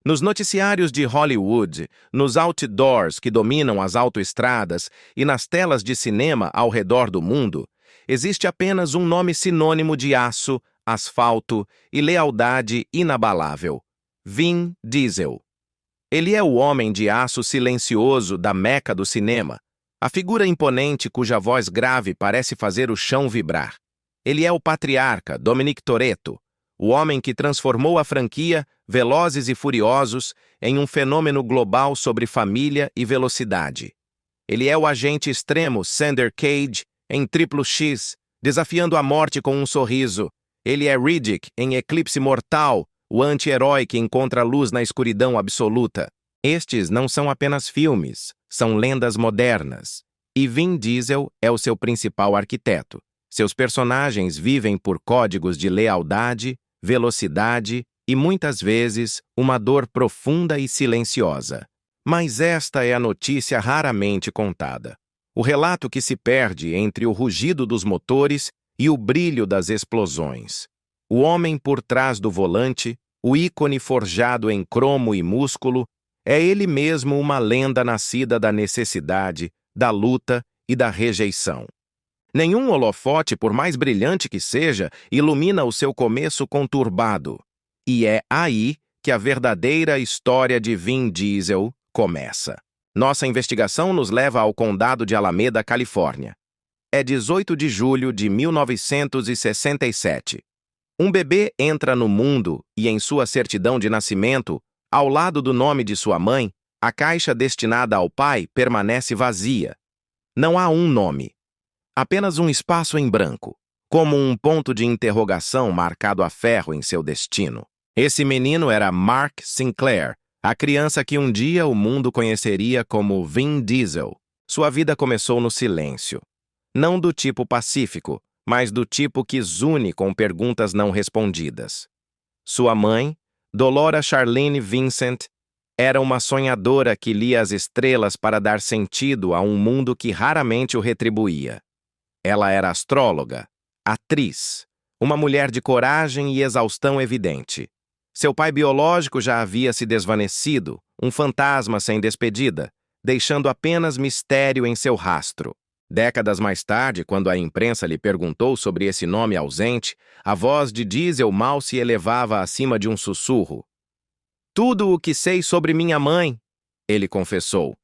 Nos noticiários de Hollywood, nos outdoors que dominam as autoestradas e nas telas de cinema ao redor do mundo, existe apenas um nome sinônimo de aço, asfalto e lealdade inabalável: Vin Diesel. Ele é o homem de aço silencioso da meca do cinema, a figura imponente cuja voz grave parece fazer o chão vibrar. Ele é o patriarca Dominic Toretto, o homem que transformou a franquia Velozes e Furiosos em um fenômeno global sobre família e velocidade. Ele é o agente extremo Sander Cage em Triplo X, desafiando a morte com um sorriso. Ele é Riddick em Eclipse Mortal, o anti-herói que encontra luz na escuridão absoluta. Estes não são apenas filmes, são lendas modernas. E Vin Diesel é o seu principal arquiteto. Seus personagens vivem por códigos de lealdade, velocidade e, muitas vezes, uma dor profunda e silenciosa. Mas esta é a notícia raramente contada. O relato que se perde entre o rugido dos motores e o brilho das explosões. O homem por trás do volante, o ícone forjado em cromo e músculo, é ele mesmo uma lenda nascida da necessidade, da luta e da rejeição. Nenhum holofote, por mais brilhante que seja, ilumina o seu começo conturbado. E é aí que a verdadeira história de Vin Diesel começa. Nossa investigação nos leva ao condado de Alameda, Califórnia. É 18 de julho de 1967. Um bebê entra no mundo e, em sua certidão de nascimento, ao lado do nome de sua mãe, a caixa destinada ao pai permanece vazia. Não há um nome. Apenas um espaço em branco, como um ponto de interrogação marcado a ferro em seu destino. Esse menino era Mark Sinclair, a criança que um dia o mundo conheceria como Vin Diesel. Sua vida começou no silêncio. Não do tipo pacífico, mas do tipo que zune com perguntas não respondidas. Sua mãe, Dolora Charlene Vincent, era uma sonhadora que lia as estrelas para dar sentido a um mundo que raramente o retribuía. Ela era astróloga, atriz, uma mulher de coragem e exaustão evidente. Seu pai biológico já havia se desvanecido, um fantasma sem despedida, deixando apenas mistério em seu rastro. Décadas mais tarde, quando a imprensa lhe perguntou sobre esse nome ausente, a voz de Diesel mal se elevava acima de um sussurro. "Tudo o que sei sobre minha mãe", ele confessou,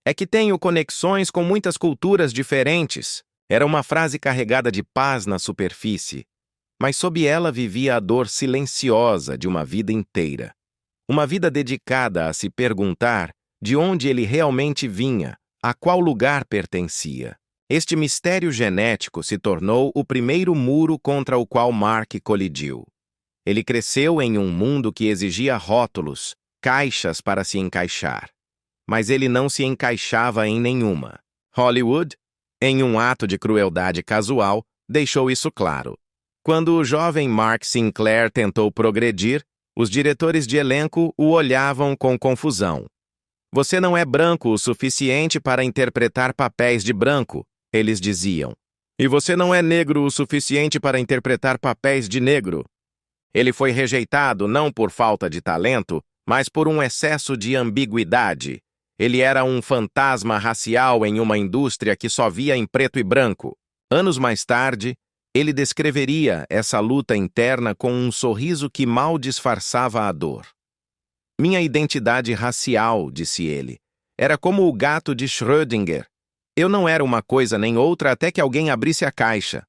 "é que tenho conexões com muitas culturas diferentes." Era uma frase carregada de paz na superfície, mas sob ela vivia a dor silenciosa de uma vida inteira. Uma vida dedicada a se perguntar de onde ele realmente vinha, a qual lugar pertencia. Este mistério genético se tornou o primeiro muro contra o qual Mark colidiu. Ele cresceu em um mundo que exigia rótulos, caixas para se encaixar. Mas ele não se encaixava em nenhuma. Hollywood, em um ato de crueldade casual, deixou isso claro. Quando o jovem Mark Sinclair tentou progredir, os diretores de elenco o olhavam com confusão. "Você não é branco o suficiente para interpretar papéis de branco", eles diziam. "E você não é negro o suficiente para interpretar papéis de negro." Ele foi rejeitado não por falta de talento, mas por um excesso de ambiguidade. Ele era um fantasma racial em uma indústria que só via em preto e branco. Anos mais tarde, ele descreveria essa luta interna com um sorriso que mal disfarçava a dor. "Minha identidade racial", disse ele, "era como o gato de Schrödinger. Eu não era uma coisa nem outra até que alguém abrisse a caixa.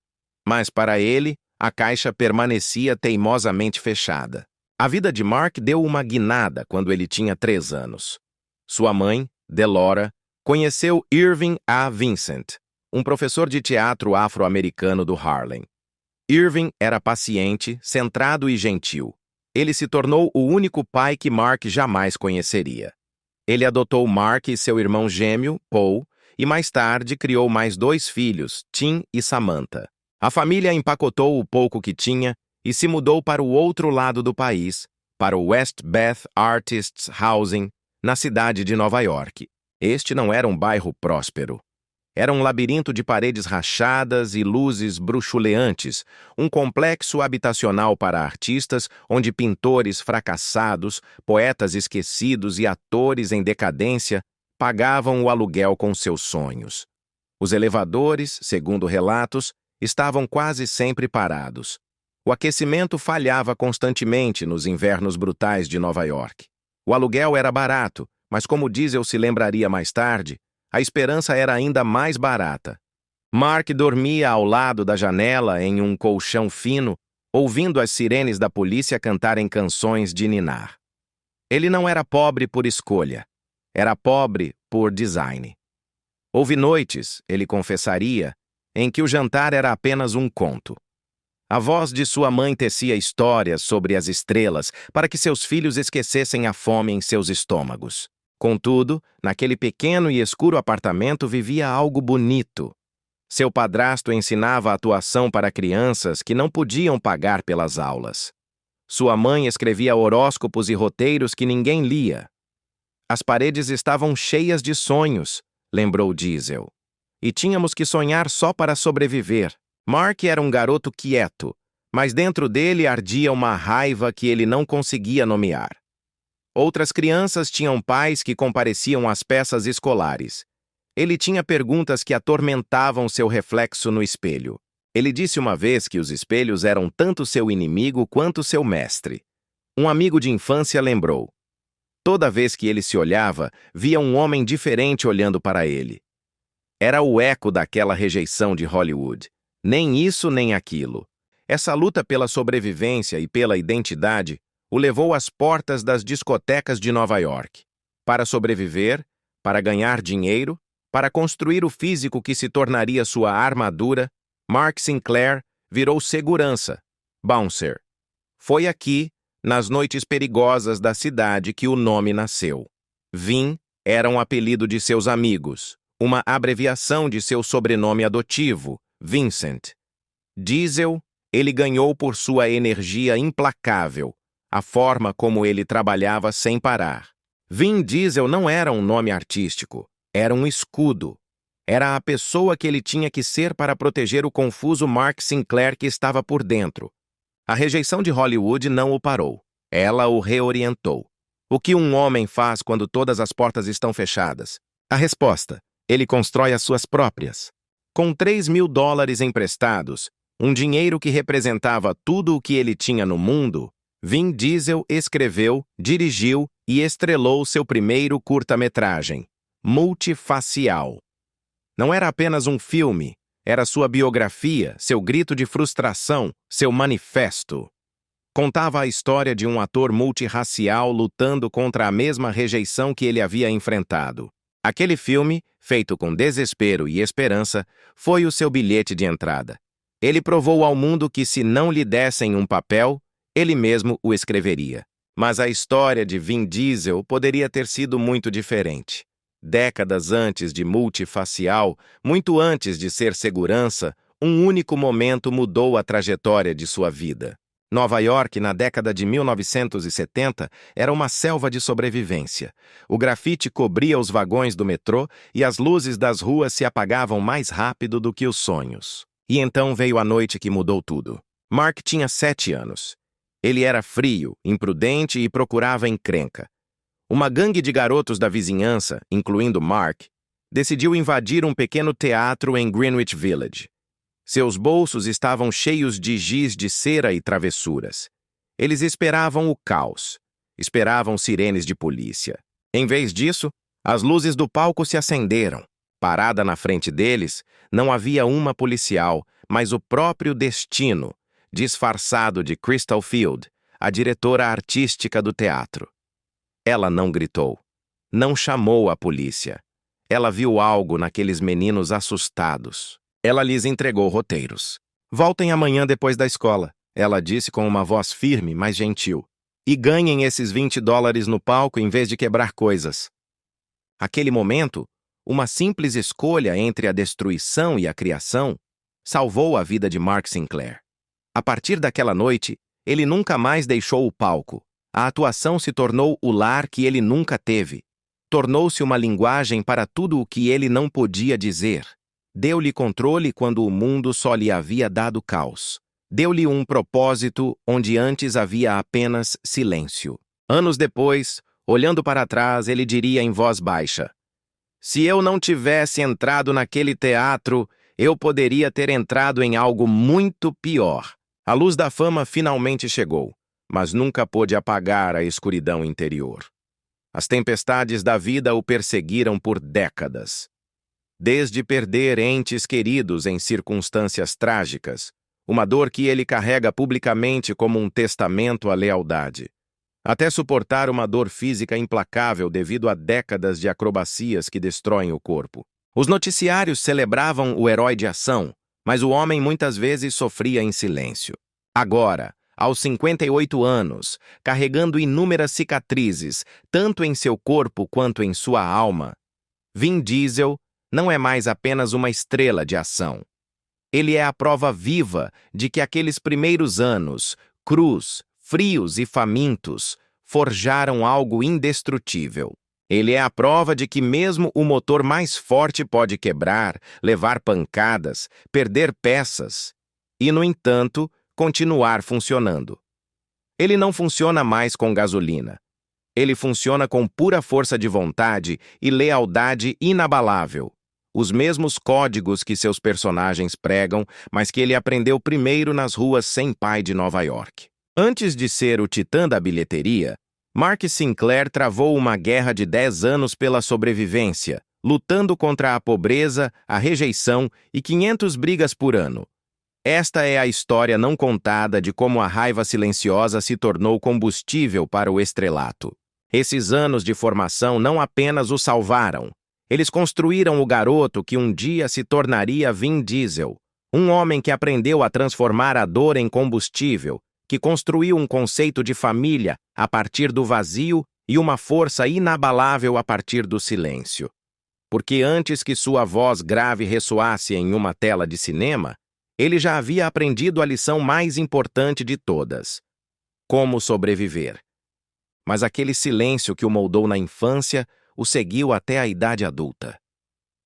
Mas para ele, a caixa permanecia teimosamente fechada." A vida de Mark deu uma guinada quando ele tinha 3 anos. Sua mãe, Delora, conheceu Irving A. Vincent, um professor de teatro afro-americano do Harlem. Irving era paciente, centrado e gentil. Ele se tornou o único pai que Mark jamais conheceria. Ele adotou Mark e seu irmão gêmeo, Paul, e mais tarde criou mais 2 filhos, Tim e Samantha. A família empacotou o pouco que tinha e se mudou para o outro lado do país, para o West Bath Artists Housing, na cidade de Nova York. Este não era um bairro próspero. Era um labirinto de paredes rachadas e luzes bruxuleantes, um complexo habitacional para artistas onde pintores fracassados, poetas esquecidos e atores em decadência pagavam o aluguel com seus sonhos. Os elevadores, segundo relatos, estavam quase sempre parados. O aquecimento falhava constantemente nos invernos brutais de Nova York. O aluguel era barato, mas como Diesel se lembraria mais tarde, a esperança era ainda mais barata. Mark dormia ao lado da janela em um colchão fino, ouvindo as sirenes da polícia cantarem canções de ninar. Ele não era pobre por escolha. Era pobre por design. Houve noites, ele confessaria, em que o jantar era apenas um conto. A voz de sua mãe tecia histórias sobre as estrelas para que seus filhos esquecessem a fome em seus estômagos. Contudo, naquele pequeno e escuro apartamento vivia algo bonito. Seu padrasto ensinava atuação para crianças que não podiam pagar pelas aulas. Sua mãe escrevia horóscopos e roteiros que ninguém lia. As paredes estavam cheias de sonhos, lembrou Diesel. E tínhamos que sonhar só para sobreviver. Mark era um garoto quieto, mas dentro dele ardia uma raiva que ele não conseguia nomear. Outras crianças tinham pais que compareciam às peças escolares. Ele tinha perguntas que atormentavam seu reflexo no espelho. Ele disse uma vez que os espelhos eram tanto seu inimigo quanto seu mestre. Um amigo de infância lembrou. Toda vez que ele se olhava, via um homem diferente olhando para ele. Era o eco daquela rejeição de Hollywood. Nem isso nem aquilo. Essa luta pela sobrevivência e pela identidade o levou às portas das discotecas de Nova York. Para sobreviver, para ganhar dinheiro, para construir o físico que se tornaria sua armadura, Mark Sinclair virou segurança, bouncer. Foi aqui, nas noites perigosas da cidade, que o nome nasceu. Vin era um apelido de seus amigos, uma abreviação de seu sobrenome adotivo, Vincent. Diesel, ele ganhou por sua energia implacável, a forma como ele trabalhava sem parar. Vin Diesel não era um nome artístico, era um escudo. Era a pessoa que ele tinha que ser para proteger o confuso Mark Sinclair que estava por dentro. A rejeição de Hollywood não o parou. Ela o reorientou. O que um homem faz quando todas as portas estão fechadas? A resposta: ele constrói as suas próprias. Com $3.000 emprestados, um dinheiro que representava tudo o que ele tinha no mundo, Vin Diesel escreveu, dirigiu e estrelou seu primeiro curta-metragem, Multifacial. Não era apenas um filme, era sua biografia, seu grito de frustração, seu manifesto. Contava a história de um ator multirracial lutando contra a mesma rejeição que ele havia enfrentado. Aquele filme, feito com desespero e esperança, foi o seu bilhete de entrada. Ele provou ao mundo que se não lhe dessem um papel, ele mesmo o escreveria. Mas a história de Vin Diesel poderia ter sido muito diferente. Décadas antes de Multifacial, muito antes de ser segurança, um único momento mudou a trajetória de sua vida. Nova York, na década de 1970, era uma selva de sobrevivência. O grafite cobria os vagões do metrô e as luzes das ruas se apagavam mais rápido do que os sonhos. E então veio a noite que mudou tudo. Mark tinha 7 anos. Ele era frio, imprudente e procurava encrenca. Uma gangue de garotos da vizinhança, incluindo Mark, decidiu invadir um pequeno teatro em Greenwich Village. Seus bolsos estavam cheios de giz de cera e travessuras. Eles esperavam o caos. Esperavam sirenes de polícia. Em vez disso, as luzes do palco se acenderam. Parada na frente deles, não havia uma policial, mas o próprio destino, disfarçado de Crystal Field, a diretora artística do teatro. Ela não gritou. Não chamou a polícia. Ela viu algo naqueles meninos assustados. Ela lhes entregou roteiros. Voltem amanhã depois da escola, ela disse com uma voz firme, mas gentil. E ganhem esses $20 no palco em vez de quebrar coisas. Aquele momento, uma simples escolha entre a destruição e a criação, salvou a vida de Mark Sinclair. A partir daquela noite, ele nunca mais deixou o palco. A atuação se tornou o lar que ele nunca teve. Tornou-se uma linguagem para tudo o que ele não podia dizer. Deu-lhe controle quando o mundo só lhe havia dado caos. Deu-lhe um propósito onde antes havia apenas silêncio. Anos depois, olhando para trás, ele diria em voz baixa: se eu não tivesse entrado naquele teatro, eu poderia ter entrado em algo muito pior. A luz da fama finalmente chegou, mas nunca pôde apagar a escuridão interior. As tempestades da vida o perseguiram por décadas. Desde perder entes queridos em circunstâncias trágicas, uma dor que ele carrega publicamente como um testamento à lealdade, até suportar uma dor física implacável devido a décadas de acrobacias que destroem o corpo. Os noticiários celebravam o herói de ação, mas o homem muitas vezes sofria em silêncio. Agora, aos 58 anos, carregando inúmeras cicatrizes, tanto em seu corpo quanto em sua alma, Vin Diesel não é mais apenas uma estrela de ação. Ele é a prova viva de que aqueles primeiros anos, crus, frios e famintos, forjaram algo indestrutível. Ele é a prova de que mesmo o motor mais forte pode quebrar, levar pancadas, perder peças e, no entanto, continuar funcionando. Ele não funciona mais com gasolina. Ele funciona com pura força de vontade e lealdade inabalável. Os mesmos códigos que seus personagens pregam, mas que ele aprendeu primeiro nas ruas sem pai de Nova York. Antes de ser o titã da bilheteria, Mark Sinclair travou uma guerra de 10 anos pela sobrevivência, lutando contra a pobreza, a rejeição e 500 brigas por ano. Esta é a história não contada de como a raiva silenciosa se tornou combustível para o estrelato. Esses anos de formação não apenas o salvaram. Eles construíram o garoto que um dia se tornaria Vin Diesel, um homem que aprendeu a transformar a dor em combustível, que construiu um conceito de família a partir do vazio e uma força inabalável a partir do silêncio. Porque antes que sua voz grave ressoasse em uma tela de cinema, ele já havia aprendido a lição mais importante de todas: como sobreviver. Mas aquele silêncio que o moldou na infância o seguiu até a idade adulta.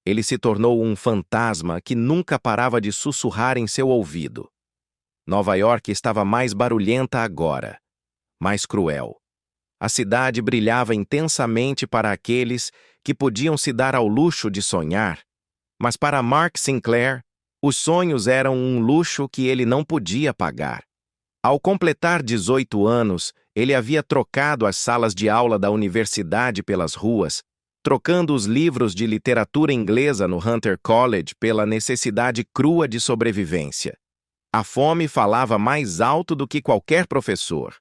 Ele se tornou um fantasma que nunca parava de sussurrar em seu ouvido. Nova York estava mais barulhenta agora, mais cruel. A cidade brilhava intensamente para aqueles que podiam se dar ao luxo de sonhar, mas para Mark Sinclair, os sonhos eram um luxo que ele não podia pagar. Ao completar 18 anos, ele havia trocado as salas de aula da universidade pelas ruas, trocando os livros de literatura inglesa no Hunter College pela necessidade crua de sobrevivência. A fome falava mais alto do que qualquer professor.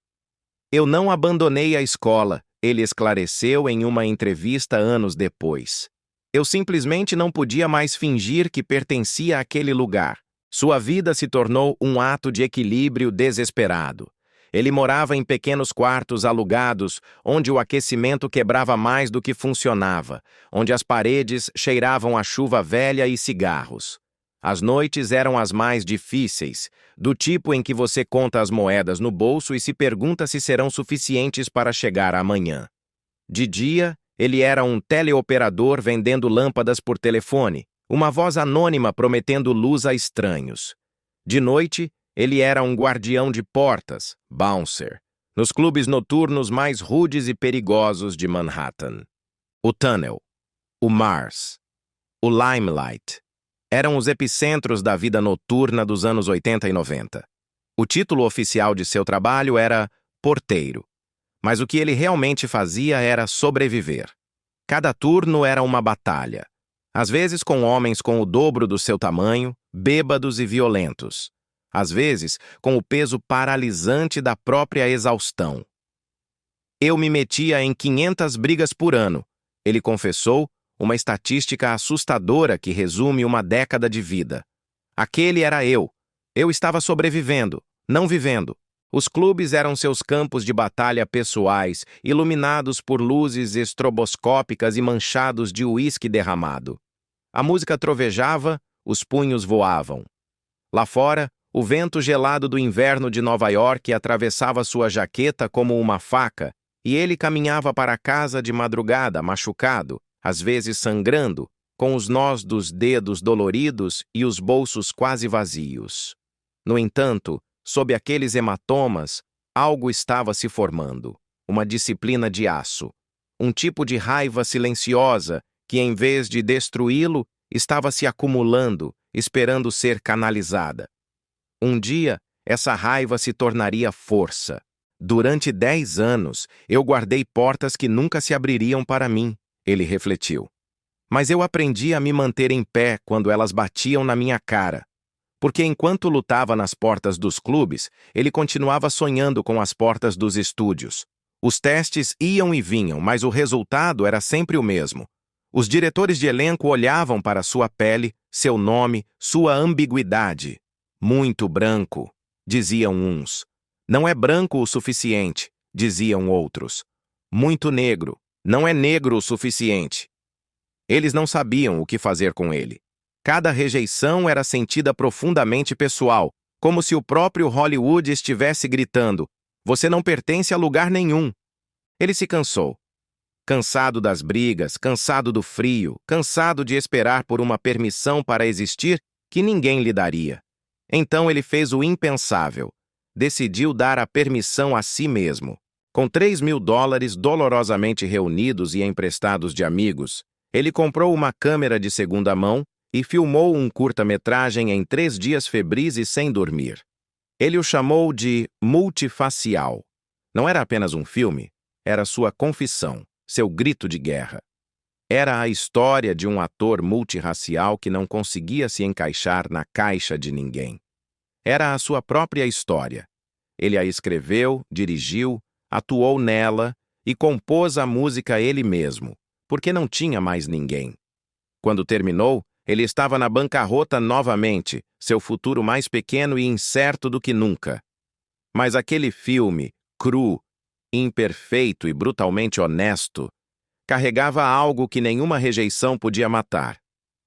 Eu não abandonei a escola, ele esclareceu em uma entrevista anos depois. Eu simplesmente não podia mais fingir que pertencia àquele lugar. Sua vida se tornou um ato de equilíbrio desesperado. Ele morava em pequenos quartos alugados, onde o aquecimento quebrava mais do que funcionava, onde as paredes cheiravam a chuva velha e cigarros. As noites eram as mais difíceis, do tipo em que você conta as moedas no bolso e se pergunta se serão suficientes para chegar amanhã. De dia, ele era um teleoperador vendendo lâmpadas por telefone, uma voz anônima prometendo luz a estranhos. De noite, ele era um guardião de portas, bouncer, nos clubes noturnos mais rudes e perigosos de Manhattan. O Tunnel, o Mars, o Limelight eram os epicentros da vida noturna dos anos 80 e 90. O título oficial de seu trabalho era porteiro, mas o que ele realmente fazia era sobreviver. Cada turno era uma batalha, às vezes com homens com o dobro do seu tamanho, bêbados e violentos, às vezes com o peso paralisante da própria exaustão. Eu me metia em 500 brigas por ano, ele confessou, uma estatística assustadora que resume uma década de vida. Aquele era eu. Eu estava sobrevivendo, não vivendo. Os clubes eram seus campos de batalha pessoais, iluminados por luzes estroboscópicas e manchados de uísque derramado. A música trovejava, os punhos voavam. Lá fora, o vento gelado do inverno de Nova York atravessava sua jaqueta como uma faca, e ele caminhava para casa de madrugada, machucado, às vezes sangrando, com os nós dos dedos doloridos e os bolsos quase vazios. No entanto, sob aqueles hematomas, algo estava se formando, uma disciplina de aço, um tipo de raiva silenciosa que, em vez de destruí-lo, estava se acumulando, esperando ser canalizada. Um dia, essa raiva se tornaria força. Durante 10 anos, eu guardei portas que nunca se abririam para mim, ele refletiu. Mas eu aprendi a me manter em pé quando elas batiam na minha cara. Porque enquanto lutava nas portas dos clubes, ele continuava sonhando com as portas dos estúdios. Os testes iam e vinham, mas o resultado era sempre o mesmo. Os diretores de elenco olhavam para sua pele, seu nome, sua ambiguidade. Muito branco, diziam uns. Não é branco o suficiente, diziam outros. Muito negro, não é negro o suficiente. Eles não sabiam o que fazer com ele. Cada rejeição era sentida profundamente pessoal, como se o próprio Hollywood estivesse gritando: "Você não pertence a lugar nenhum." Ele se cansou. Cansado das brigas, cansado do frio, cansado de esperar por uma permissão para existir que ninguém lhe daria. Então ele fez o impensável. Decidiu dar a permissão a si mesmo. Com $3.000 dolorosamente reunidos e emprestados de amigos, ele comprou uma câmera de segunda mão e filmou um curta-metragem em 3 dias febris e sem dormir. Ele o chamou de Multifacial. Não era apenas um filme, era sua confissão, seu grito de guerra. Era a história de um ator multirracial que não conseguia se encaixar na caixa de ninguém. Era a sua própria história. Ele a escreveu, dirigiu, atuou nela e compôs a música ele mesmo, porque não tinha mais ninguém. Quando terminou, ele estava na bancarrota novamente, seu futuro mais pequeno e incerto do que nunca. Mas aquele filme, cru, imperfeito e brutalmente honesto, carregava algo que nenhuma rejeição podia matar: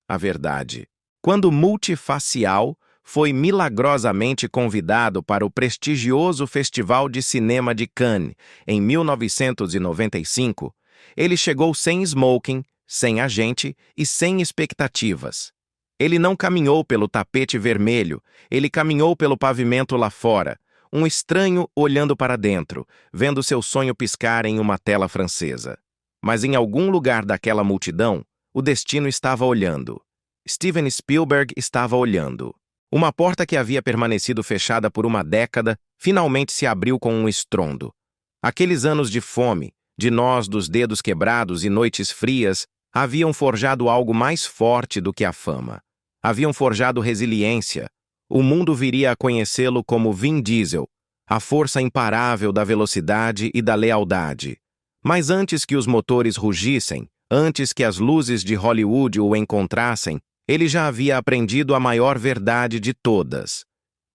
a verdade. Quando Multifacial foi milagrosamente convidado para o prestigioso Festival de Cinema de Cannes, em 1995, ele chegou sem smoking, sem agente e sem expectativas. Ele não caminhou pelo tapete vermelho, ele caminhou pelo pavimento lá fora, um estranho olhando para dentro, vendo seu sonho piscar em uma tela francesa. Mas em algum lugar daquela multidão, o destino estava olhando. Steven Spielberg estava olhando. Uma porta que havia permanecido fechada por uma década finalmente se abriu com um estrondo. Aqueles anos de fome, de nós dos dedos quebrados e noites frias, haviam forjado algo mais forte do que a fama. Haviam forjado resiliência. O mundo viria a conhecê-lo como Vin Diesel, a força imparável da velocidade e da lealdade. Mas antes que os motores rugissem, antes que as luzes de Hollywood o encontrassem, ele já havia aprendido a maior verdade de todas.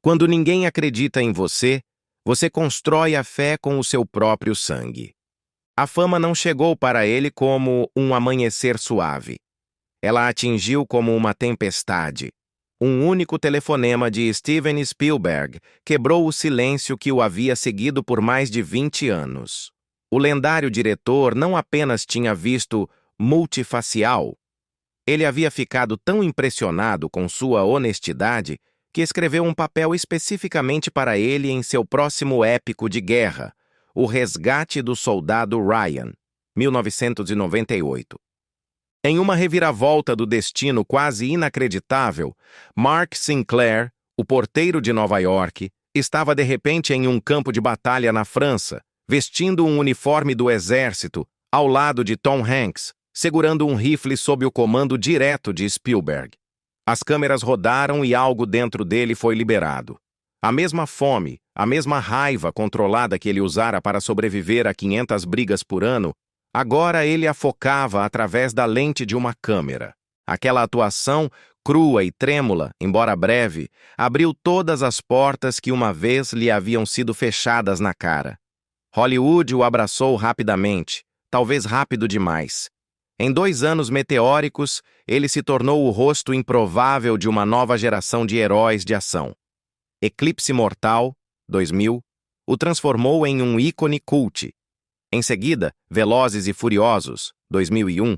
Quando ninguém acredita em você, você constrói a fé com o seu próprio sangue. A fama não chegou para ele como um amanhecer suave. Ela atingiu como uma tempestade. Um único telefonema de Steven Spielberg quebrou o silêncio que o havia seguido por mais de 20 anos. O lendário diretor não apenas tinha visto Multifacial, ele havia ficado tão impressionado com sua honestidade que escreveu um papel especificamente para ele em seu próximo épico de guerra, O Resgate do Soldado Ryan, 1998. Em uma reviravolta do destino quase inacreditável, Mark Sinclair, o porteiro de Nova York, estava de repente em um campo de batalha na França, vestindo um uniforme do exército, ao lado de Tom Hanks, segurando um rifle sob o comando direto de Spielberg. As câmeras rodaram e algo dentro dele foi liberado. A mesma fome, a mesma raiva controlada que ele usara para sobreviver a 500 brigas por ano, agora ele a focava através da lente de uma câmera. Aquela atuação, crua e trêmula, embora breve, abriu todas as portas que uma vez lhe haviam sido fechadas na cara. Hollywood o abraçou rapidamente, talvez rápido demais. Em 2 anos meteóricos, ele se tornou o rosto improvável de uma nova geração de heróis de ação. Eclipse Mortal, 2000, o transformou em um ícone cult. Em seguida, Velozes e Furiosos, 2001,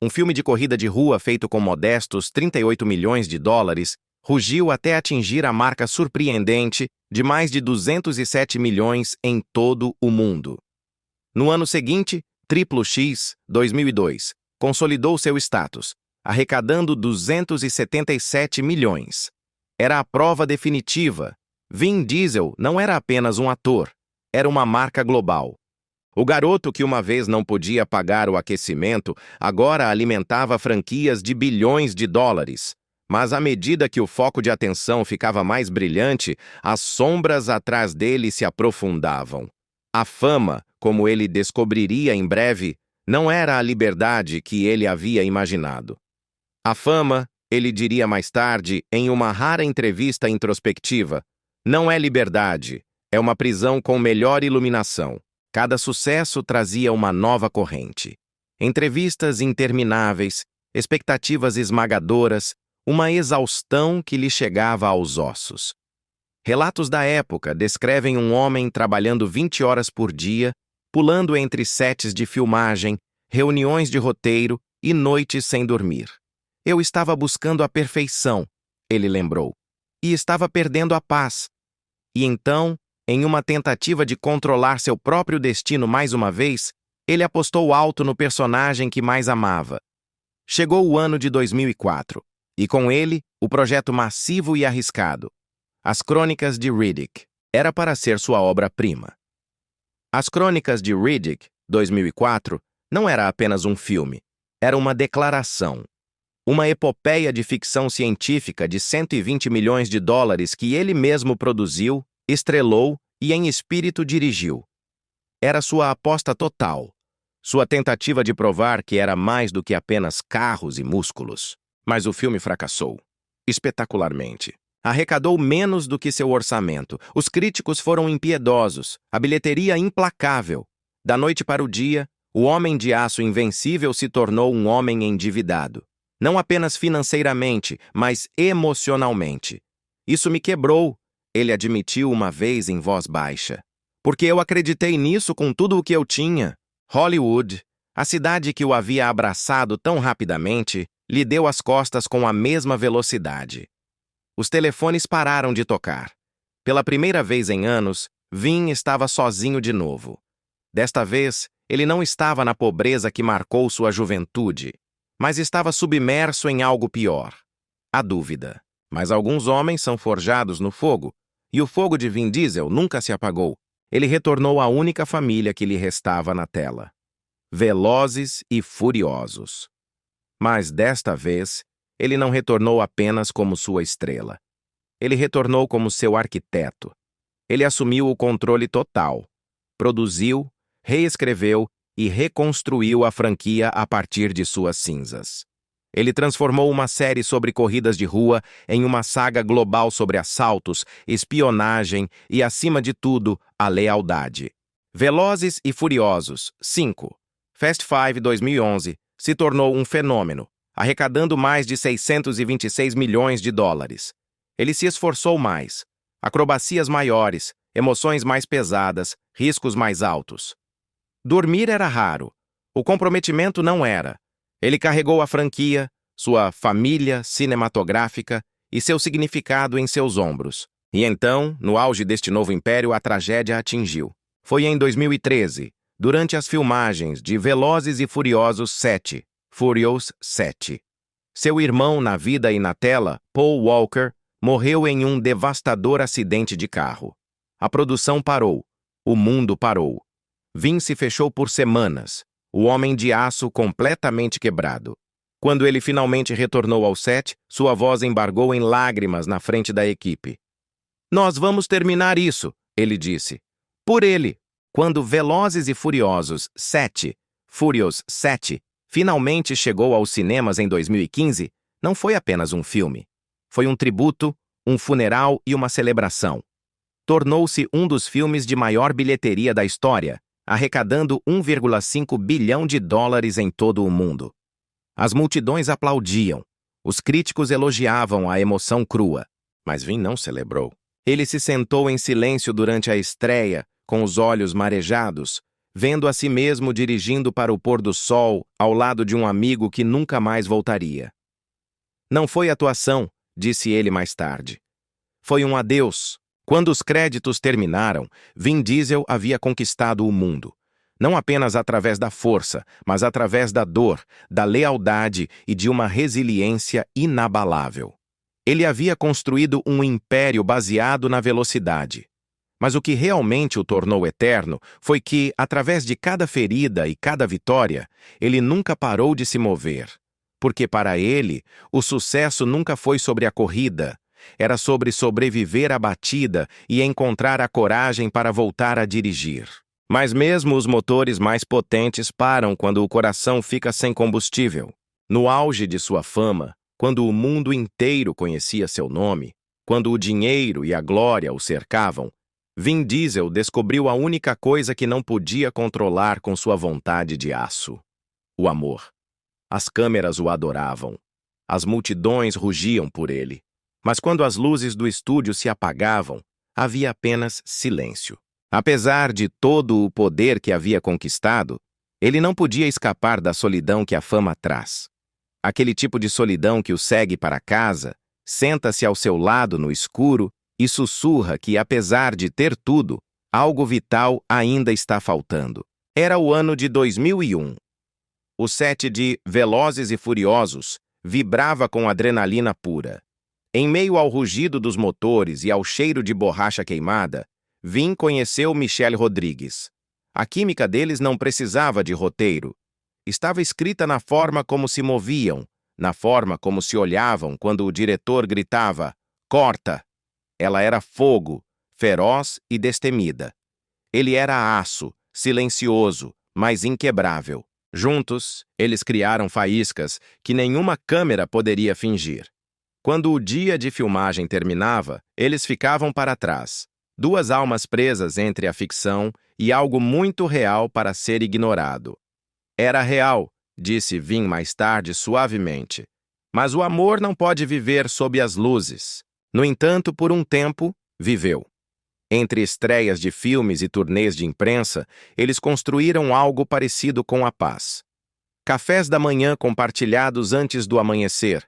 Um filme de corrida de rua feito com modestos 38 milhões de dólares rugiu até atingir a marca surpreendente de mais de 207 milhões em todo o mundo. No ano seguinte, Triplo X, 2002, consolidou seu status, arrecadando 277 milhões. Era a prova definitiva. Vin Diesel não era apenas um ator, era uma marca global. O garoto que uma vez não podia pagar o aquecimento, agora alimentava franquias de bilhões de dólares. Mas à medida que o foco de atenção ficava mais brilhante, as sombras atrás dele se aprofundavam. A fama, como ele descobriria em breve, não era a liberdade que ele havia imaginado. A fama, ele diria mais tarde, em uma rara entrevista introspectiva, não é liberdade, é uma prisão com melhor iluminação. Cada sucesso trazia uma nova corrente. Entrevistas intermináveis, expectativas esmagadoras, uma exaustão que lhe chegava aos ossos. Relatos da época descrevem um homem trabalhando 20 horas por dia, pulando entre sets de filmagem, reuniões de roteiro e noites sem dormir. Eu estava buscando a perfeição, ele lembrou, e estava perdendo a paz. E então, em uma tentativa de controlar seu próprio destino mais uma vez, ele apostou alto no personagem que mais amava. Chegou o ano de 2004, e com ele, o projeto massivo e arriscado. As Crônicas de Riddick era para ser sua obra-prima. As Crônicas de Riddick, 2004, não era apenas um filme, era uma declaração. Uma epopeia de ficção científica de 120 milhões de dólares que ele mesmo produziu, estrelou e em espírito dirigiu. Era sua aposta total, sua tentativa de provar que era mais do que apenas carros e músculos. Mas o filme fracassou, espetacularmente. Arrecadou menos do que seu orçamento. Os críticos foram impiedosos, a bilheteria implacável. Da noite para o dia, o Homem de Aço Invencível se tornou um homem endividado. Não apenas financeiramente, mas emocionalmente. Isso me quebrou, ele admitiu uma vez em voz baixa. Porque eu acreditei nisso com tudo o que eu tinha. Hollywood, a cidade que o havia abraçado tão rapidamente, lhe deu as costas com a mesma velocidade. Os telefones pararam de tocar. Pela primeira vez em anos, Vin estava sozinho de novo. Desta vez, ele não estava na pobreza que marcou sua juventude, mas estava submerso em algo pior. A dúvida. Mas alguns homens são forjados no fogo, e o fogo de Vin Diesel nunca se apagou. Ele retornou à única família que lhe restava na tela. Velozes e Furiosos. Mas desta vez, ele não retornou apenas como sua estrela. Ele retornou como seu arquiteto. Ele assumiu o controle total. Produziu, reescreveu e reconstruiu a franquia a partir de suas cinzas. Ele transformou uma série sobre corridas de rua em uma saga global sobre assaltos, espionagem e, acima de tudo, a lealdade. Velozes e Furiosos 5. Fast Five 2011 se tornou um fenômeno, arrecadando mais de 626 milhões de dólares. Ele se esforçou mais. Acrobacias maiores, emoções mais pesadas, riscos mais altos. Dormir era raro. O comprometimento não era. Ele carregou a franquia, sua família cinematográfica e seu significado em seus ombros. E então, no auge deste novo império, a tragédia atingiu. Foi em 2013, durante as filmagens de Velozes e Furiosos 7, Furious 7. Seu irmão na vida e na tela, Paul Walker, morreu em um devastador acidente de carro. A produção parou. O mundo parou. Vin se fechou por semanas, o Homem de Aço completamente quebrado. Quando ele finalmente retornou ao set, sua voz embargou em lágrimas na frente da equipe. "Nós vamos terminar isso", ele disse. Por ele. Quando Velozes e Furiosos 7, Furious 7, finalmente chegou aos cinemas em 2015, não foi apenas um filme. Foi um tributo, um funeral e uma celebração. Tornou-se um dos filmes de maior bilheteria da história, arrecadando 1,5 bilhão de dólares em todo o mundo. As multidões aplaudiam. Os críticos elogiavam a emoção crua. Mas Vin não celebrou. Ele se sentou em silêncio durante a estreia, com os olhos marejados, vendo a si mesmo dirigindo para o pôr do sol ao lado de um amigo que nunca mais voltaria. Não foi atuação, disse ele mais tarde. Foi um adeus. Quando os créditos terminaram, Vin Diesel havia conquistado o mundo. Não apenas através da força, mas através da dor, da lealdade e de uma resiliência inabalável. Ele havia construído um império baseado na velocidade. Mas o que realmente o tornou eterno foi que, através de cada ferida e cada vitória, ele nunca parou de se mover. Porque para ele, o sucesso nunca foi sobre a corrida, era sobre sobreviver à batida e encontrar a coragem para voltar a dirigir. Mas mesmo os motores mais potentes param quando o coração fica sem combustível. No auge de sua fama, quando o mundo inteiro conhecia seu nome, quando o dinheiro e a glória o cercavam, Vin Diesel descobriu a única coisa que não podia controlar com sua vontade de aço: o amor. As câmeras o adoravam. As multidões rugiam por ele. Mas quando as luzes do estúdio se apagavam, havia apenas silêncio. Apesar de todo o poder que havia conquistado, ele não podia escapar da solidão que a fama traz. Aquele tipo de solidão que o segue para casa, senta-se ao seu lado no escuro e sussurra que, apesar de ter tudo, algo vital ainda está faltando. Era o ano de 2001. O set de Velozes e Furiosos vibrava com adrenalina pura. Em meio ao rugido dos motores e ao cheiro de borracha queimada, Vin conheceu Michelle Rodrigues. A química deles não precisava de roteiro. Estava escrita na forma como se moviam, na forma como se olhavam quando o diretor gritava: "Corta!". Ela era fogo, feroz e destemida. Ele era aço, silencioso, mas inquebrável. Juntos, eles criaram faíscas que nenhuma câmera poderia fingir. Quando o dia de filmagem terminava, eles ficavam para trás. Duas almas presas entre a ficção e algo muito real para ser ignorado. Era real, disse Vin mais tarde suavemente. Mas o amor não pode viver sob as luzes. No entanto, por um tempo, viveu. Entre estreias de filmes e turnês de imprensa, eles construíram algo parecido com a paz. Cafés da manhã compartilhados antes do amanhecer,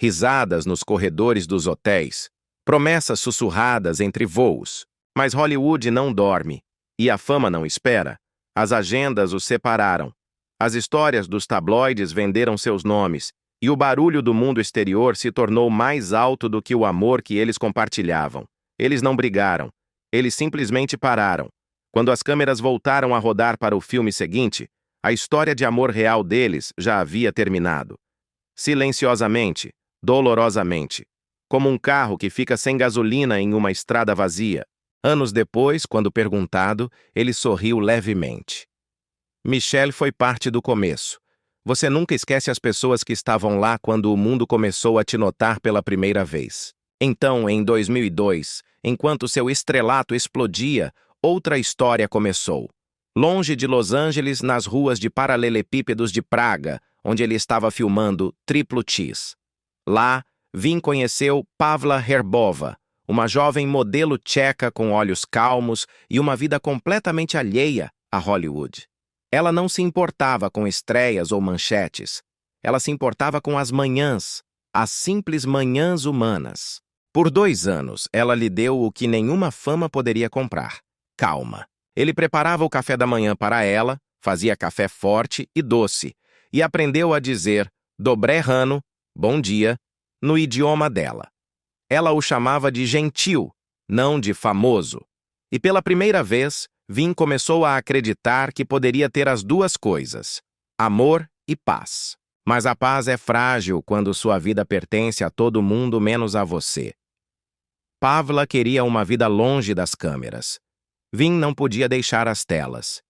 risadas nos corredores dos hotéis, promessas sussurradas entre voos. Mas Hollywood não dorme, e a fama não espera. As agendas os separaram. As histórias dos tabloides venderam seus nomes, e o barulho do mundo exterior se tornou mais alto do que o amor que eles compartilhavam. Eles não brigaram. Eles simplesmente pararam. Quando as câmeras voltaram a rodar para o filme seguinte, a história de amor real deles já havia terminado. Silenciosamente, dolorosamente, como um carro que fica sem gasolina em uma estrada vazia. Anos depois, quando perguntado, ele sorriu levemente. Michelle foi parte do começo. Você nunca esquece as pessoas que estavam lá quando o mundo começou a te notar pela primeira vez. Então, em 2002, enquanto seu estrelato explodia, outra história começou. Longe de Los Angeles, nas ruas de paralelepípedos de Praga, onde ele estava filmando Triplo X. Lá, Vin conheceu Pavla Herbova, uma jovem modelo tcheca com olhos calmos e uma vida completamente alheia a Hollywood. Ela não se importava com estreias ou manchetes. Ela se importava com as manhãs, as simples manhãs humanas. Por 2 anos, ela lhe deu o que nenhuma fama poderia comprar: calma. Ele preparava o café da manhã para ela, fazia café forte e doce, e aprendeu a dizer "Dobré rano", bom dia, no idioma dela. Ela o chamava de gentil, não de famoso. E pela primeira vez, Vin começou a acreditar que poderia ter as duas coisas: amor e paz. Mas a paz é frágil quando sua vida pertence a todo mundo menos a você. Pavla queria uma vida longe das câmeras. Vin não podia deixar as telas.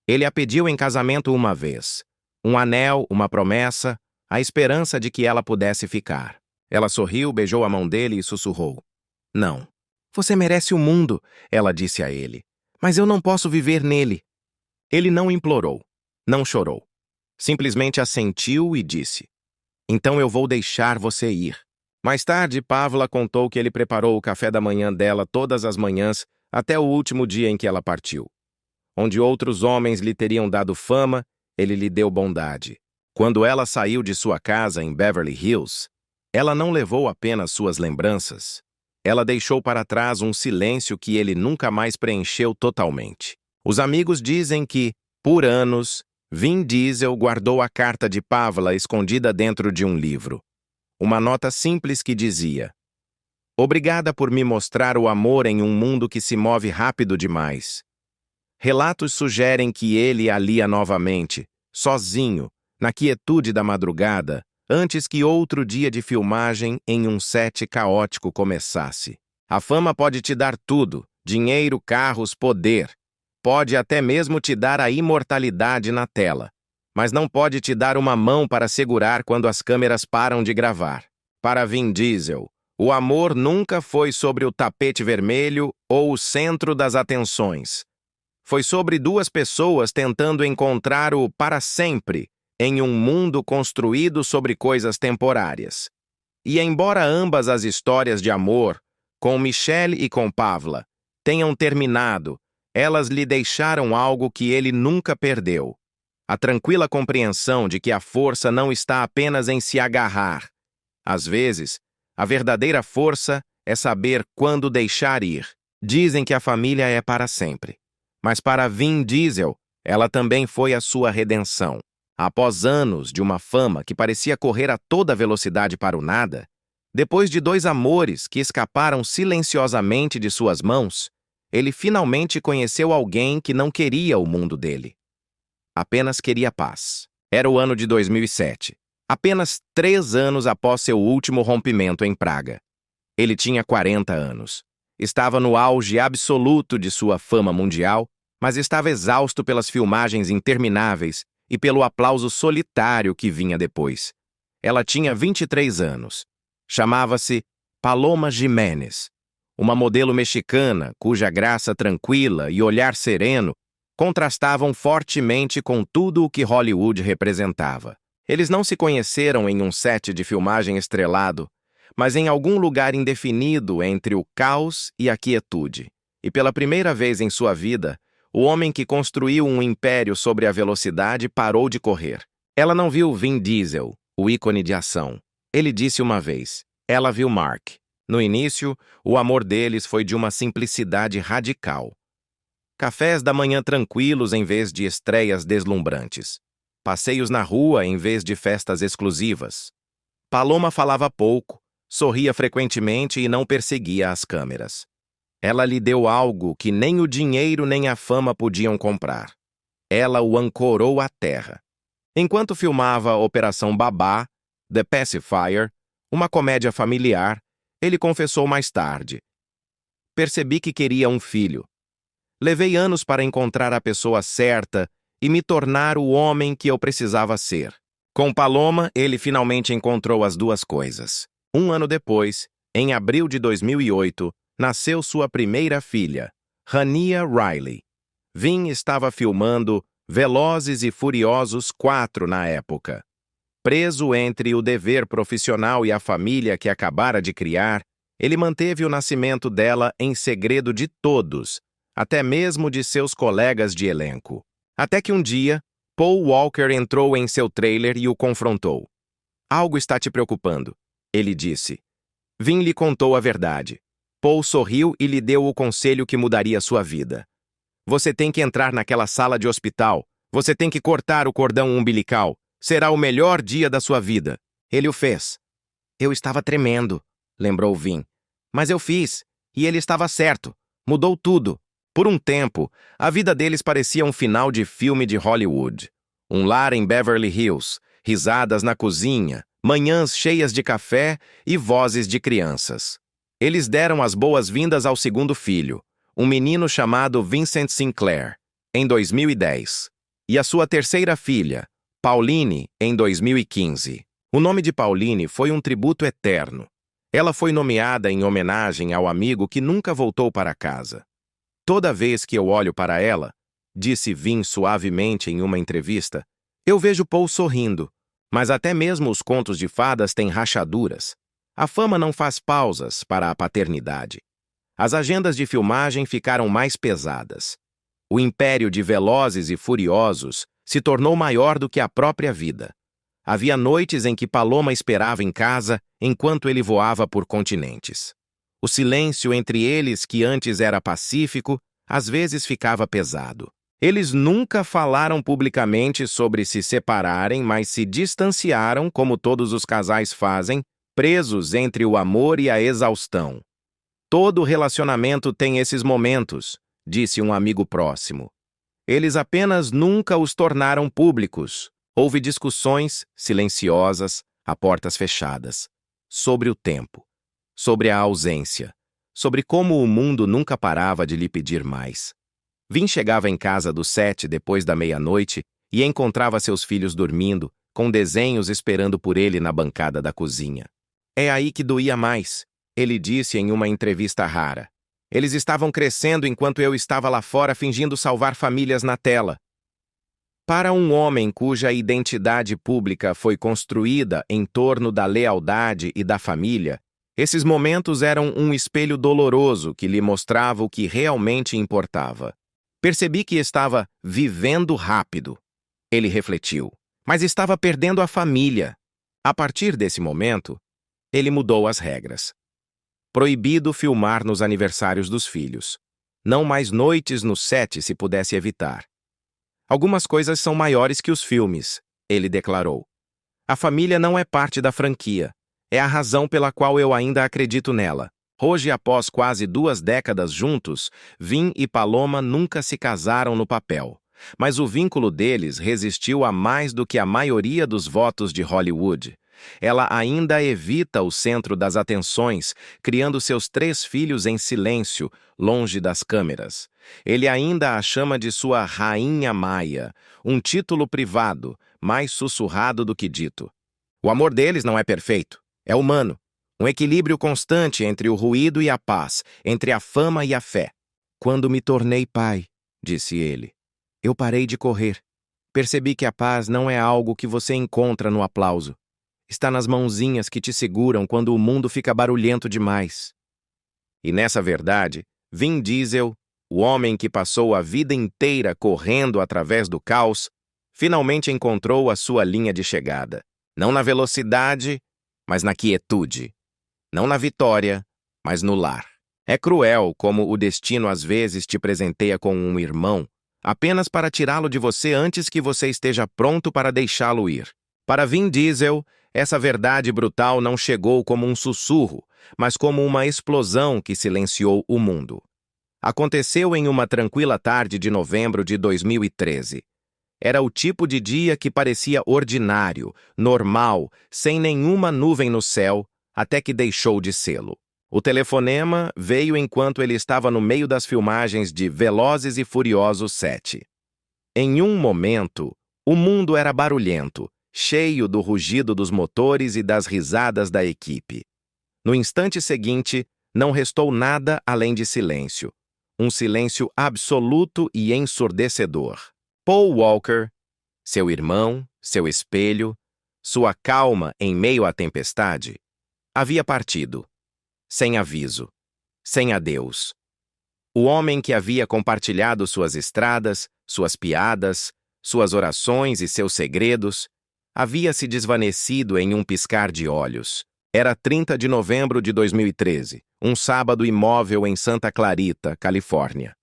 Ele a pediu em casamento uma vez. Um anel, uma promessa, a esperança de que ela pudesse ficar. Ela sorriu, beijou a mão dele e sussurrou: "Não. Você merece o mundo", ela disse a ele. "Mas eu não posso viver nele." Ele não implorou, não chorou. Simplesmente assentiu e disse: "Então eu vou deixar você ir." Mais tarde, Pavla contou que ele preparou o café da manhã dela todas as manhãs até o último dia em que ela partiu. Onde outros homens lhe teriam dado fama, ele lhe deu bondade. Quando ela saiu de sua casa em Beverly Hills, ela não levou apenas suas lembranças. Ela deixou para trás um silêncio que ele nunca mais preencheu totalmente. Os amigos dizem que, por anos, Vin Diesel guardou a carta de Pavla escondida dentro de um livro. Uma nota simples que dizia: "Obrigada por me mostrar o amor em um mundo que se move rápido demais." Relatos sugerem que ele a lia novamente, sozinho, na quietude da madrugada, antes que outro dia de filmagem em um set caótico começasse. A fama pode te dar tudo: dinheiro, carros, poder. Pode até mesmo te dar a imortalidade na tela. Mas não pode te dar uma mão para segurar quando as câmeras param de gravar. Para Vin Diesel, o amor nunca foi sobre o tapete vermelho ou o centro das atenções. Foi sobre duas pessoas tentando encontrar o para sempre em um mundo construído sobre coisas temporárias. E embora ambas as histórias de amor, com Michelle e com Pavla, tenham terminado, elas lhe deixaram algo que ele nunca perdeu: a tranquila compreensão de que a força não está apenas em se agarrar. Às vezes, a verdadeira força é saber quando deixar ir. Dizem que a família é para sempre. Mas para Vin Diesel, ela também foi a sua redenção. Após anos de uma fama que parecia correr a toda velocidade para o nada, depois de dois amores que escaparam silenciosamente de suas mãos, ele finalmente conheceu alguém que não queria o mundo dele. Apenas queria paz. Era o ano de 2007, apenas 3 anos após seu último rompimento em Praga. Ele tinha 40 anos. Estava no auge absoluto de sua fama mundial, mas estava exausto pelas filmagens intermináveis e pelo aplauso solitário que vinha depois. Ela tinha 23 anos. Chamava-se Paloma Jiménez, uma modelo mexicana cuja graça tranquila e olhar sereno contrastavam fortemente com tudo o que Hollywood representava. Eles não se conheceram em um set de filmagem estrelado, mas em algum lugar indefinido entre o caos e a quietude. E pela primeira vez em sua vida, o homem que construiu um império sobre a velocidade parou de correr. Ela não viu Vin Diesel, o ícone de ação. Ele disse uma vez. Ela viu Mark. No início, o amor deles foi de uma simplicidade radical. Cafés da manhã tranquilos em vez de estreias deslumbrantes. Passeios na rua em vez de festas exclusivas. Paloma falava pouco, sorria frequentemente e não perseguia as câmeras. Ela lhe deu algo que nem o dinheiro nem a fama podiam comprar. Ela o ancorou à terra. Enquanto filmava Operação Babá, The Pacifier, uma comédia familiar, ele confessou mais tarde: "Percebi que queria um filho. Levei anos para encontrar a pessoa certa e me tornar o homem que eu precisava ser." Com Paloma, ele finalmente encontrou as duas coisas. Um ano depois, em abril de 2008, nasceu sua primeira filha, Rania Riley. Vin estava filmando Velozes e Furiosos 4 na época. Preso entre o dever profissional e a família que acabara de criar, ele manteve o nascimento dela em segredo de todos, até mesmo de seus colegas de elenco. Até que um dia, Paul Walker entrou em seu trailer e o confrontou. "Algo está te preocupando," ele disse. Vin lhe contou a verdade. Paul sorriu e lhe deu o conselho que mudaria sua vida. "Você tem que entrar naquela sala de hospital. Você tem que cortar o cordão umbilical. Será o melhor dia da sua vida." Ele o fez. "Eu estava tremendo," lembrou Vin. "Mas eu fiz, e ele estava certo. Mudou tudo." Por um tempo, a vida deles parecia um final de filme de Hollywood. Um lar em Beverly Hills, risadas na cozinha, manhãs cheias de café e vozes de crianças. Eles deram as boas-vindas ao segundo filho, um menino chamado Vincent Sinclair, em 2010, e a sua terceira filha, Pauline, em 2015. O nome de Pauline foi um tributo eterno. Ela foi nomeada em homenagem ao amigo que nunca voltou para casa. "Toda vez que eu olho para ela," disse Vin suavemente em uma entrevista, "eu vejo Paul sorrindo, mas até mesmo os contos de fadas têm rachaduras. A fama não faz pausas para a paternidade." As agendas de filmagem ficaram mais pesadas. O império de Velozes e Furiosos se tornou maior do que a própria vida. Havia noites em que Paloma esperava em casa enquanto ele voava por continentes. O silêncio entre eles, que antes era pacífico, às vezes ficava pesado. Eles nunca falaram publicamente sobre se separarem, mas se distanciaram, como todos os casais fazem, presos entre o amor e a exaustão. Todo relacionamento tem esses momentos, disse um amigo próximo. Eles apenas nunca os tornaram públicos. Houve discussões silenciosas, a portas fechadas, sobre o tempo, sobre a ausência, sobre como o mundo nunca parava de lhe pedir mais. Vin chegava em casa do set depois da meia-noite e encontrava seus filhos dormindo, com desenhos esperando por ele na bancada da cozinha. É aí que doía mais, ele disse em uma entrevista rara. Eles estavam crescendo enquanto eu estava lá fora fingindo salvar famílias na tela. Para um homem cuja identidade pública foi construída em torno da lealdade e da família, esses momentos eram um espelho doloroso que lhe mostrava o que realmente importava. Percebi que estava vivendo rápido. Ele refletiu, mas estava perdendo a família. A partir desse momento, ele mudou as regras. Proibido filmar nos aniversários dos filhos. Não mais noites no set se pudesse evitar. Algumas coisas são maiores que os filmes, ele declarou. A família não é parte da franquia. É a razão pela qual eu ainda acredito nela. Hoje, após quase 2 décadas juntos, Vin e Paloma nunca se casaram no papel. Mas o vínculo deles resistiu a mais do que a maioria dos votos de Hollywood. Ela ainda evita o centro das atenções, criando seus 3 filhos em silêncio, longe das câmeras. Ele ainda a chama de sua Rainha Maia, um título privado, mais sussurrado do que dito. O amor deles não é perfeito, é humano. Um equilíbrio constante entre o ruído e a paz, entre a fama e a fé. Quando me tornei pai, disse ele, eu parei de correr. Percebi que a paz não é algo que você encontra no aplauso. Está nas mãozinhas que te seguram quando o mundo fica barulhento demais. E nessa verdade, Vin Diesel, o homem que passou a vida inteira correndo através do caos, finalmente encontrou a sua linha de chegada. Não na velocidade, mas na quietude. Não na vitória, mas no lar. É cruel como o destino às vezes te presenteia com um irmão, apenas para tirá-lo de você antes que você esteja pronto para deixá-lo ir. Para Vin Diesel, essa verdade brutal não chegou como um sussurro, mas como uma explosão que silenciou o mundo. Aconteceu em uma tranquila tarde de novembro de 2013. Era o tipo de dia que parecia ordinário, normal, sem nenhuma nuvem no céu, até que deixou de sê-lo. O telefonema veio enquanto ele estava no meio das filmagens de Velozes e Furiosos 7. Em um momento, o mundo era barulhento, cheio do rugido dos motores e das risadas da equipe. No instante seguinte, não restou nada além de silêncio. Um silêncio absoluto e ensurdecedor. Paul Walker, seu irmão, seu espelho, sua calma em meio à tempestade, havia partido, sem aviso, sem adeus. O homem que havia compartilhado suas estradas, suas piadas, suas orações e seus segredos, havia se desvanecido em um piscar de olhos. Era 30 de novembro de 2013, um sábado imóvel em Santa Clarita, Califórnia.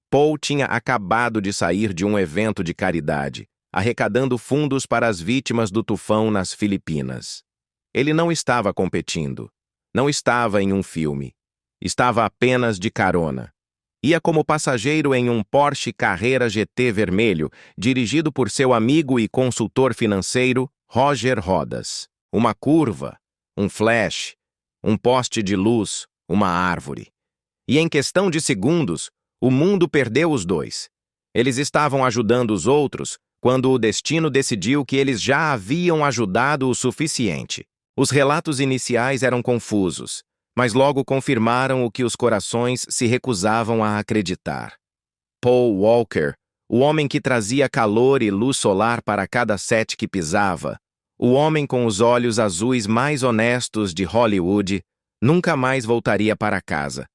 Paul tinha acabado de sair de um evento de caridade, arrecadando fundos para as vítimas do tufão nas Filipinas. Ele não estava competindo, não estava em um filme, estava apenas de carona. Ia como passageiro em um Porsche Carrera GT vermelho, dirigido por seu amigo e consultor financeiro, Roger Rodas. Uma curva, um flash, um poste de luz, uma árvore. E em questão de segundos, o mundo perdeu os dois. Eles estavam ajudando os outros quando o destino decidiu que eles já haviam ajudado o suficiente. Os relatos iniciais eram confusos, mas logo confirmaram o que os corações se recusavam a acreditar. Paul Walker, o homem que trazia calor e luz solar para cada set que pisava, o homem com os olhos azuis mais honestos de Hollywood, nunca mais voltaria para casa.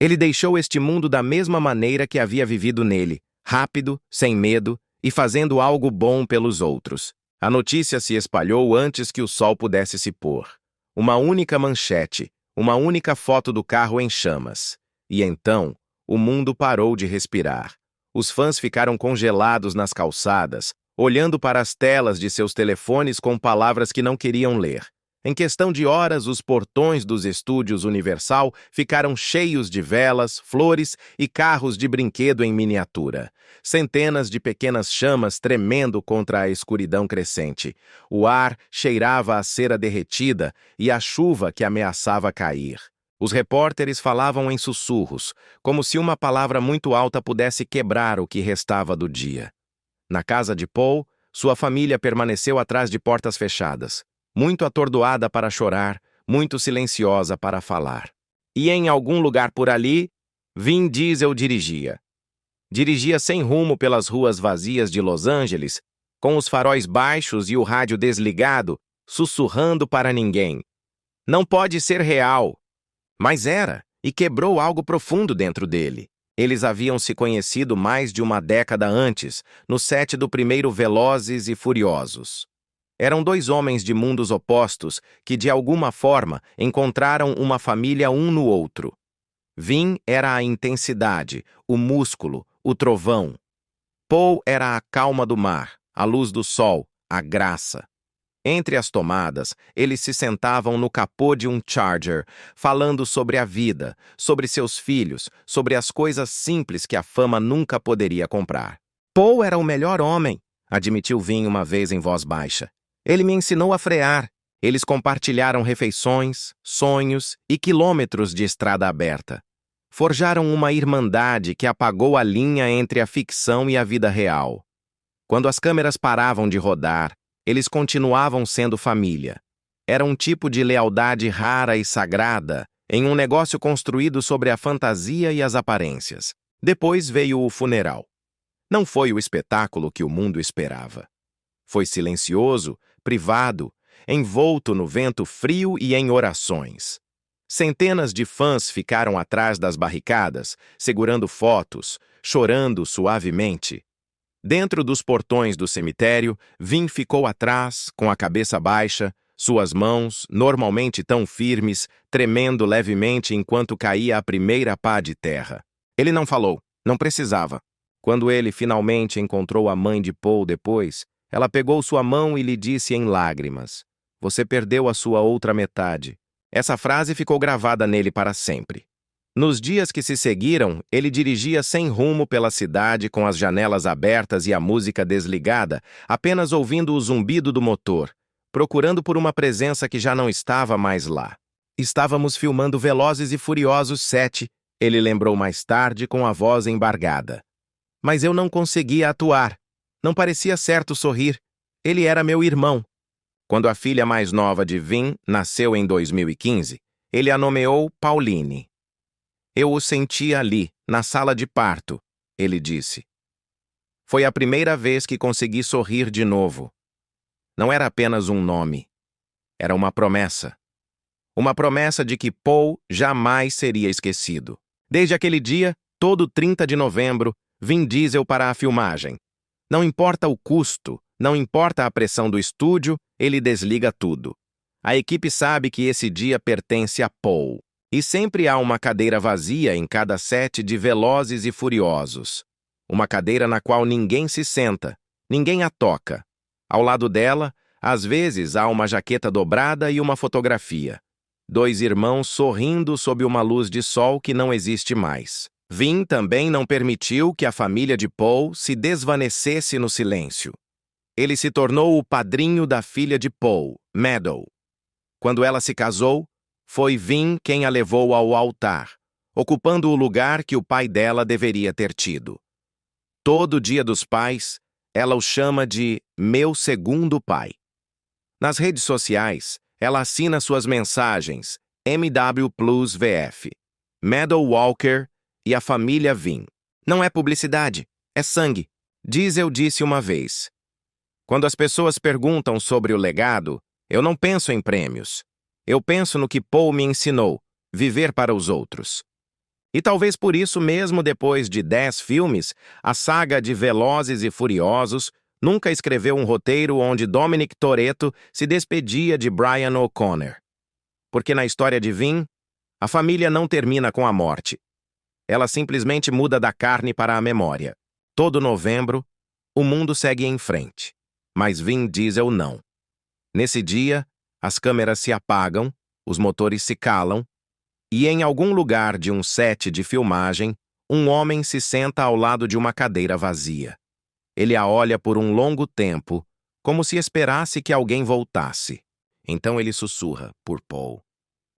Ele deixou este mundo da mesma maneira que havia vivido nele, rápido, sem medo e fazendo algo bom pelos outros. A notícia se espalhou antes que o sol pudesse se pôr. Uma única manchete, uma única foto do carro em chamas. E então, o mundo parou de respirar. Os fãs ficaram congelados nas calçadas, olhando para as telas de seus telefones com palavras que não queriam ler. Em questão de horas, os portões dos estúdios Universal ficaram cheios de velas, flores e carros de brinquedo em miniatura. Centenas de pequenas chamas tremendo contra a escuridão crescente. O ar cheirava a cera derretida e a chuva que ameaçava cair. Os repórteres falavam em sussurros, como se uma palavra muito alta pudesse quebrar o que restava do dia. Na casa de Paul, sua família permaneceu atrás de portas fechadas, muito atordoada para chorar, muito silenciosa para falar. E em algum lugar por ali, Vin Diesel dirigia. Dirigia sem rumo pelas ruas vazias de Los Angeles, com os faróis baixos e o rádio desligado, sussurrando para ninguém. Não pode ser real. Mas era, e quebrou algo profundo dentro dele. Eles haviam se conhecido mais de uma década antes, no set do primeiro Velozes e Furiosos. Eram dois homens de mundos opostos que, de alguma forma, encontraram uma família um no outro. Vin era a intensidade, o músculo, o trovão. Paul era a calma do mar, a luz do sol, a graça. Entre as tomadas, eles se sentavam no capô de um Charger, falando sobre a vida, sobre seus filhos, sobre as coisas simples que a fama nunca poderia comprar. Paul era o melhor homem, admitiu Vin uma vez em voz baixa. Ele me ensinou a frear. Eles compartilharam refeições, sonhos e quilômetros de estrada aberta. Forjaram uma irmandade que apagou a linha entre a ficção e a vida real. Quando as câmeras paravam de rodar, eles continuavam sendo família. Era um tipo de lealdade rara e sagrada, em um negócio construído sobre a fantasia e as aparências. Depois veio o funeral. Não foi o espetáculo que o mundo esperava. Foi silencioso, privado, envolto no vento frio e em orações. Centenas de fãs ficaram atrás das barricadas, segurando fotos, chorando suavemente. Dentro dos portões do cemitério, Vin ficou atrás, com a cabeça baixa, suas mãos, normalmente tão firmes, tremendo levemente enquanto caía a primeira pá de terra. Ele não falou, não precisava. Quando ele finalmente encontrou a mãe de Paul depois, ela pegou sua mão e lhe disse em lágrimas: "Você perdeu a sua outra metade." Essa frase ficou gravada nele para sempre. Nos dias que se seguiram, ele dirigia sem rumo pela cidade com as janelas abertas e a música desligada, apenas ouvindo o zumbido do motor, procurando por uma presença que já não estava mais lá. Estávamos filmando Velozes e Furiosos 7, ele lembrou mais tarde com a voz embargada. Mas eu não conseguia atuar. Não parecia certo sorrir. Ele era meu irmão. Quando a filha mais nova de Vin nasceu em 2015, ele a nomeou Pauline. Eu o senti ali, na sala de parto, ele disse. Foi a primeira vez que consegui sorrir de novo. Não era apenas um nome. Era uma promessa. Uma promessa de que Paul jamais seria esquecido. Desde aquele dia, todo 30 de novembro, Vin Diesel para a filmagem. Não importa o custo, não importa a pressão do estúdio, ele desliga tudo. A equipe sabe que esse dia pertence a Paul. E sempre há uma cadeira vazia em cada set de Velozes e Furiosos. Uma cadeira na qual ninguém se senta, ninguém a toca. Ao lado dela, às vezes há uma jaqueta dobrada e uma fotografia. Dois irmãos sorrindo sob uma luz de sol que não existe mais. Vin também não permitiu que a família de Paul se desvanecesse no silêncio. Ele se tornou o padrinho da filha de Paul, Meadow. Quando ela se casou, foi Vin quem a levou ao altar, ocupando o lugar que o pai dela deveria ter tido. Todo Dia dos Pais, ela o chama de meu segundo pai. Nas redes sociais, ela assina suas mensagens MW Plus VF, Meadow Walker e a família Vin. Não é publicidade, é sangue, Diesel disse uma vez. Quando as pessoas perguntam sobre o legado, eu não penso em prêmios. Eu penso no que Paul me ensinou, viver para os outros. E talvez por isso mesmo, depois de 10 filmes, a saga de Velozes e Furiosos nunca escreveu um roteiro onde Dominic Toretto se despedia de Brian O'Connor. Porque na história de Vin, a família não termina com a morte. Ela simplesmente muda da carne para a memória. Todo novembro, o mundo segue em frente. Mas Vin Diesel não. Nesse dia, as câmeras se apagam, os motores se calam, e em algum lugar de um set de filmagem, um homem se senta ao lado de uma cadeira vazia. Ele a olha por um longo tempo, como se esperasse que alguém voltasse. Então ele sussurra por Paul.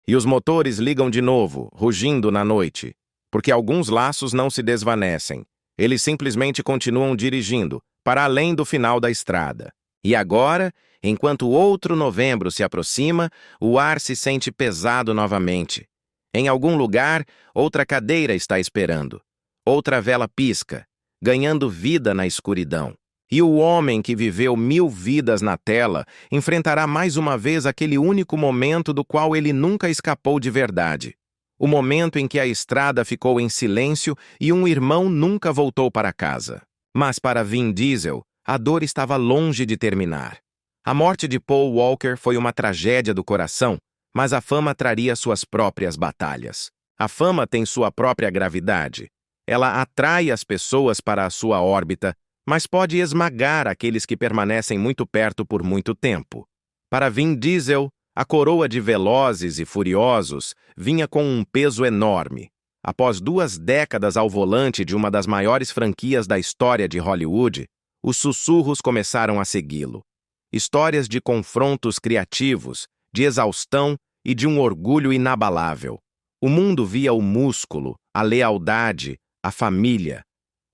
E os motores ligam de novo, rugindo na noite, porque alguns laços não se desvanecem. Eles simplesmente continuam dirigindo, para além do final da estrada. E agora, enquanto outro novembro se aproxima, o ar se sente pesado novamente. Em algum lugar, outra cadeira está esperando. Outra vela pisca, ganhando vida na escuridão. E o homem que viveu 1000 vidas na tela enfrentará mais uma vez aquele único momento do qual ele nunca escapou de verdade. O momento em que a estrada ficou em silêncio e um irmão nunca voltou para casa. Mas para Vin Diesel, a dor estava longe de terminar. A morte de Paul Walker foi uma tragédia do coração, mas a fama traria suas próprias batalhas. A fama tem sua própria gravidade. Ela atrai as pessoas para a sua órbita, mas pode esmagar aqueles que permanecem muito perto por muito tempo. Para Vin Diesel, a coroa de Velozes e Furiosos vinha com um peso enorme. Após 2 décadas ao volante de uma das maiores franquias da história de Hollywood, os sussurros começaram a segui-lo. Histórias de confrontos criativos, de exaustão e de um orgulho inabalável. O mundo via o músculo, a lealdade, a família.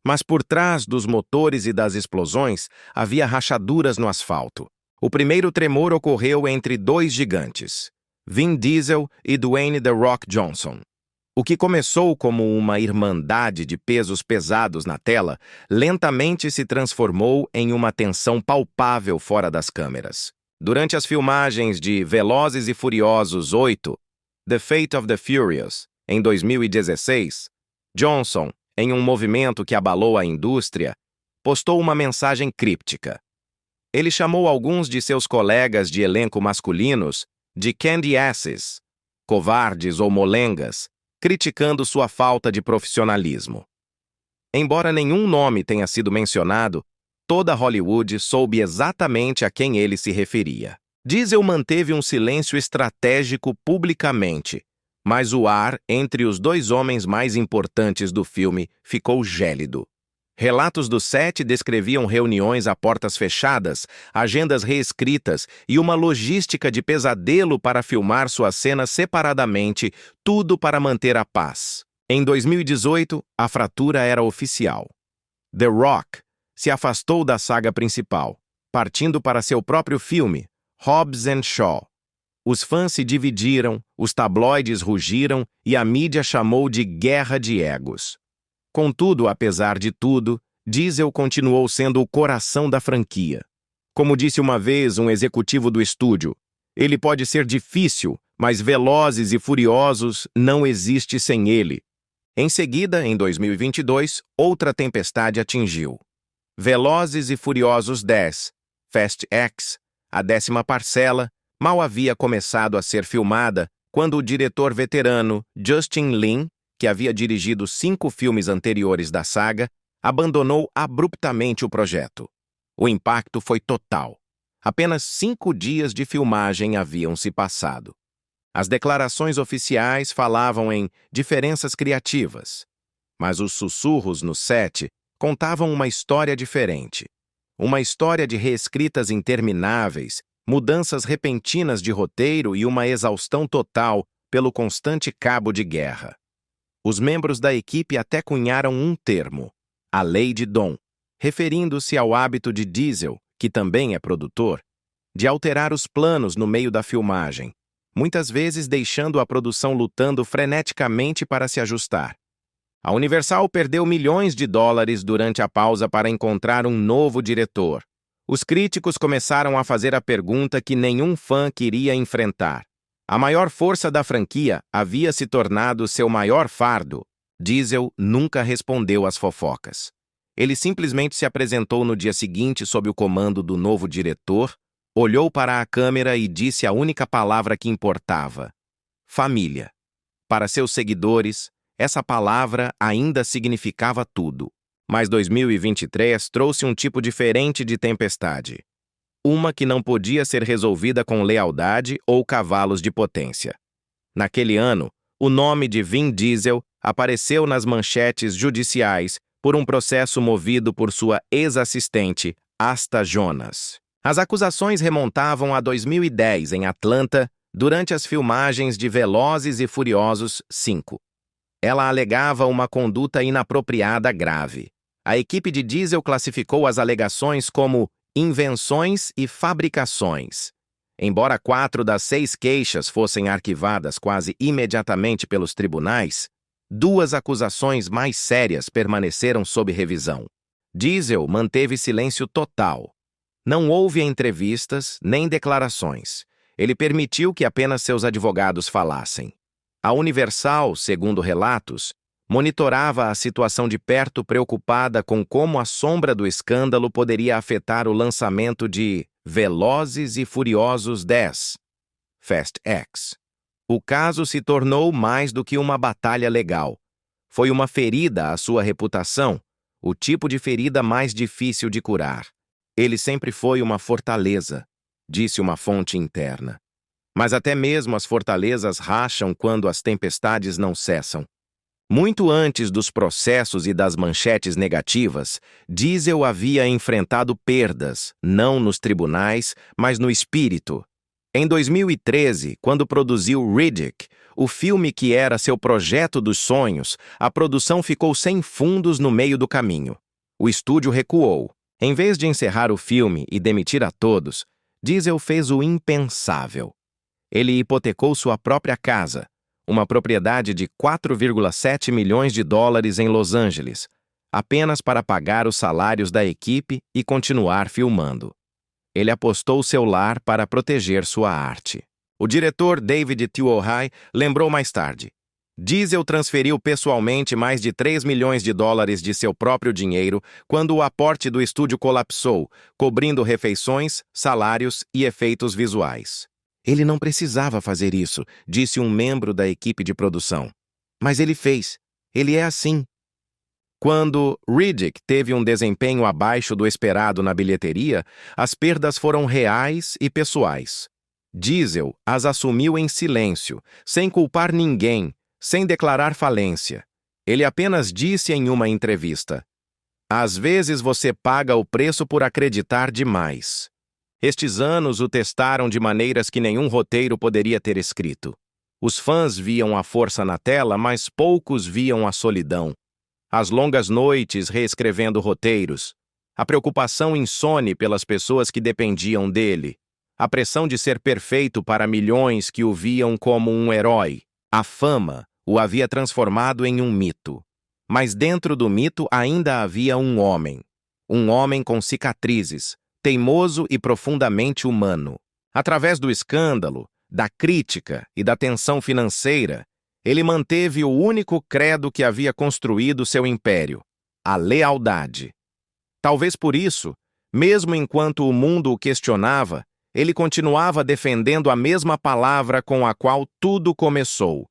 Mas por trás dos motores e das explosões havia rachaduras no asfalto. O primeiro tremor ocorreu entre 2 gigantes, Vin Diesel e Dwayne "The Rock" Johnson. O que começou como uma irmandade de pesos pesados na tela, lentamente se transformou em uma tensão palpável fora das câmeras. Durante as filmagens de Velozes e Furiosos 8, The Fate of the Furious, em 2016, Johnson, em um movimento que abalou a indústria, postou uma mensagem críptica. Ele chamou alguns de seus colegas de elenco masculinos de candy asses, covardes ou molengas, criticando sua falta de profissionalismo. Embora nenhum nome tenha sido mencionado, toda Hollywood soube exatamente a quem ele se referia. Diesel manteve um silêncio estratégico publicamente, mas o ar entre os 2 homens mais importantes do filme ficou gélido. Relatos do set descreviam reuniões a portas fechadas, agendas reescritas e uma logística de pesadelo para filmar suas cenas separadamente, tudo para manter a paz. Em 2018, a fratura era oficial. The Rock se afastou da saga principal, partindo para seu próprio filme, Hobbs and Shaw. Os fãs se dividiram, os tabloides rugiram e a mídia chamou de guerra de egos. Contudo, apesar de tudo, Diesel continuou sendo o coração da franquia. Como disse uma vez um executivo do estúdio, ele pode ser difícil, mas Velozes e Furiosos não existe sem ele. Em seguida, em 2022, outra tempestade atingiu. Velozes e Furiosos 10, Fast X, a 10ª parcela, mal havia começado a ser filmada quando o diretor veterano Justin Lin, que havia dirigido 5 filmes anteriores da saga, abandonou abruptamente o projeto. O impacto foi total. Apenas 5 dias de filmagem haviam se passado. As declarações oficiais falavam em diferenças criativas, mas os sussurros no set contavam uma história diferente. Uma história de reescritas intermináveis, mudanças repentinas de roteiro e uma exaustão total pelo constante cabo de guerra. Os membros da equipe até cunharam um termo, a Lei de Dom, referindo-se ao hábito de Diesel, que também é produtor, de alterar os planos no meio da filmagem, muitas vezes deixando a produção lutando freneticamente para se ajustar. A Universal perdeu milhões de dólares durante a pausa para encontrar um novo diretor. Os críticos começaram a fazer a pergunta que nenhum fã queria enfrentar. A maior força da franquia havia se tornado seu maior fardo. Diesel nunca respondeu às fofocas. Ele simplesmente se apresentou no dia seguinte sob o comando do novo diretor, olhou para a câmera e disse a única palavra que importava: família. Para seus seguidores, essa palavra ainda significava tudo. Mas 2023 trouxe um tipo diferente de tempestade. Uma que não podia ser resolvida com lealdade ou cavalos de potência. Naquele ano, o nome de Vin Diesel apareceu nas manchetes judiciais por um processo movido por sua ex-assistente, Asta Jonas. As acusações remontavam a 2010 em Atlanta, durante as filmagens de Velozes e Furiosos 5. Ela alegava uma conduta inapropriada grave. A equipe de Diesel classificou as alegações como invenções e fabricações. Embora 4 das 6 queixas fossem arquivadas quase imediatamente pelos tribunais, 2 acusações mais sérias permaneceram sob revisão. Diesel manteve silêncio total. Não houve entrevistas nem declarações. Ele permitiu que apenas seus advogados falassem. A Universal, segundo relatos, monitorava a situação de perto, preocupada com como a sombra do escândalo poderia afetar o lançamento de Velozes e Furiosos 10, Fast X. O caso se tornou mais do que uma batalha legal. Foi uma ferida à sua reputação, o tipo de ferida mais difícil de curar. Ele sempre foi uma fortaleza, disse uma fonte interna. Mas até mesmo as fortalezas racham quando as tempestades não cessam. Muito antes dos processos e das manchetes negativas, Diesel havia enfrentado perdas, não nos tribunais, mas no espírito. Em 2013, quando produziu Riddick, o filme que era seu projeto dos sonhos, a produção ficou sem fundos no meio do caminho. O estúdio recuou. Em vez de encerrar o filme e demitir a todos, Diesel fez o impensável. Ele hipotecou sua própria casa, uma propriedade de 4,7 milhões de dólares em Los Angeles, apenas para pagar os salários da equipe e continuar filmando. Ele apostou seu lar para proteger sua arte. O diretor David Tuohy lembrou mais tarde. Diesel transferiu pessoalmente mais de 3 milhões de dólares de seu próprio dinheiro quando o aporte do estúdio colapsou, cobrindo refeições, salários e efeitos visuais. Ele não precisava fazer isso, disse um membro da equipe de produção. Mas ele fez. Ele é assim. Quando Riddick teve um desempenho abaixo do esperado na bilheteria, as perdas foram reais e pessoais. Diesel as assumiu em silêncio, sem culpar ninguém, sem declarar falência. Ele apenas disse em uma entrevista: "Às vezes você paga o preço por acreditar demais." Estes anos o testaram de maneiras que nenhum roteiro poderia ter escrito. Os fãs viam a força na tela, mas poucos viam a solidão. As longas noites reescrevendo roteiros, a preocupação insone pelas pessoas que dependiam dele, a pressão de ser perfeito para milhões que o viam como um herói. A fama o havia transformado em um mito. Mas dentro do mito ainda havia um homem com cicatrizes, teimoso e profundamente humano. Através do escândalo, da crítica e da tensão financeira, ele manteve o único credo que havia construído seu império: a lealdade. Talvez por isso, mesmo enquanto o mundo o questionava, ele continuava defendendo a mesma palavra com a qual tudo começou: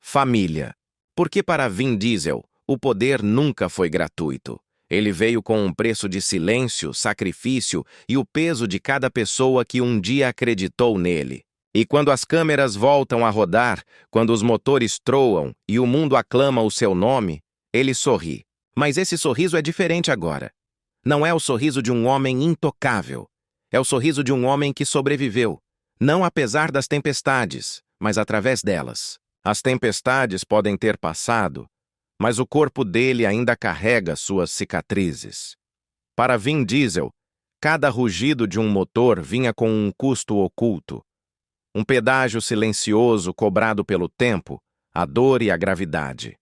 família. Porque para Vin Diesel, o poder nunca foi gratuito. Ele veio com um preço de silêncio, sacrifício e o peso de cada pessoa que um dia acreditou nele. E quando as câmeras voltam a rodar, quando os motores troam e o mundo aclama o seu nome, ele sorri. Mas esse sorriso é diferente agora. Não é o sorriso de um homem intocável. É o sorriso de um homem que sobreviveu, não apesar das tempestades, mas através delas. As tempestades podem ter passado, mas o corpo dele ainda carrega suas cicatrizes. Para Vin Diesel, cada rugido de um motor vinha com um custo oculto. Um pedágio silencioso cobrado pelo tempo, a dor e a gravidade.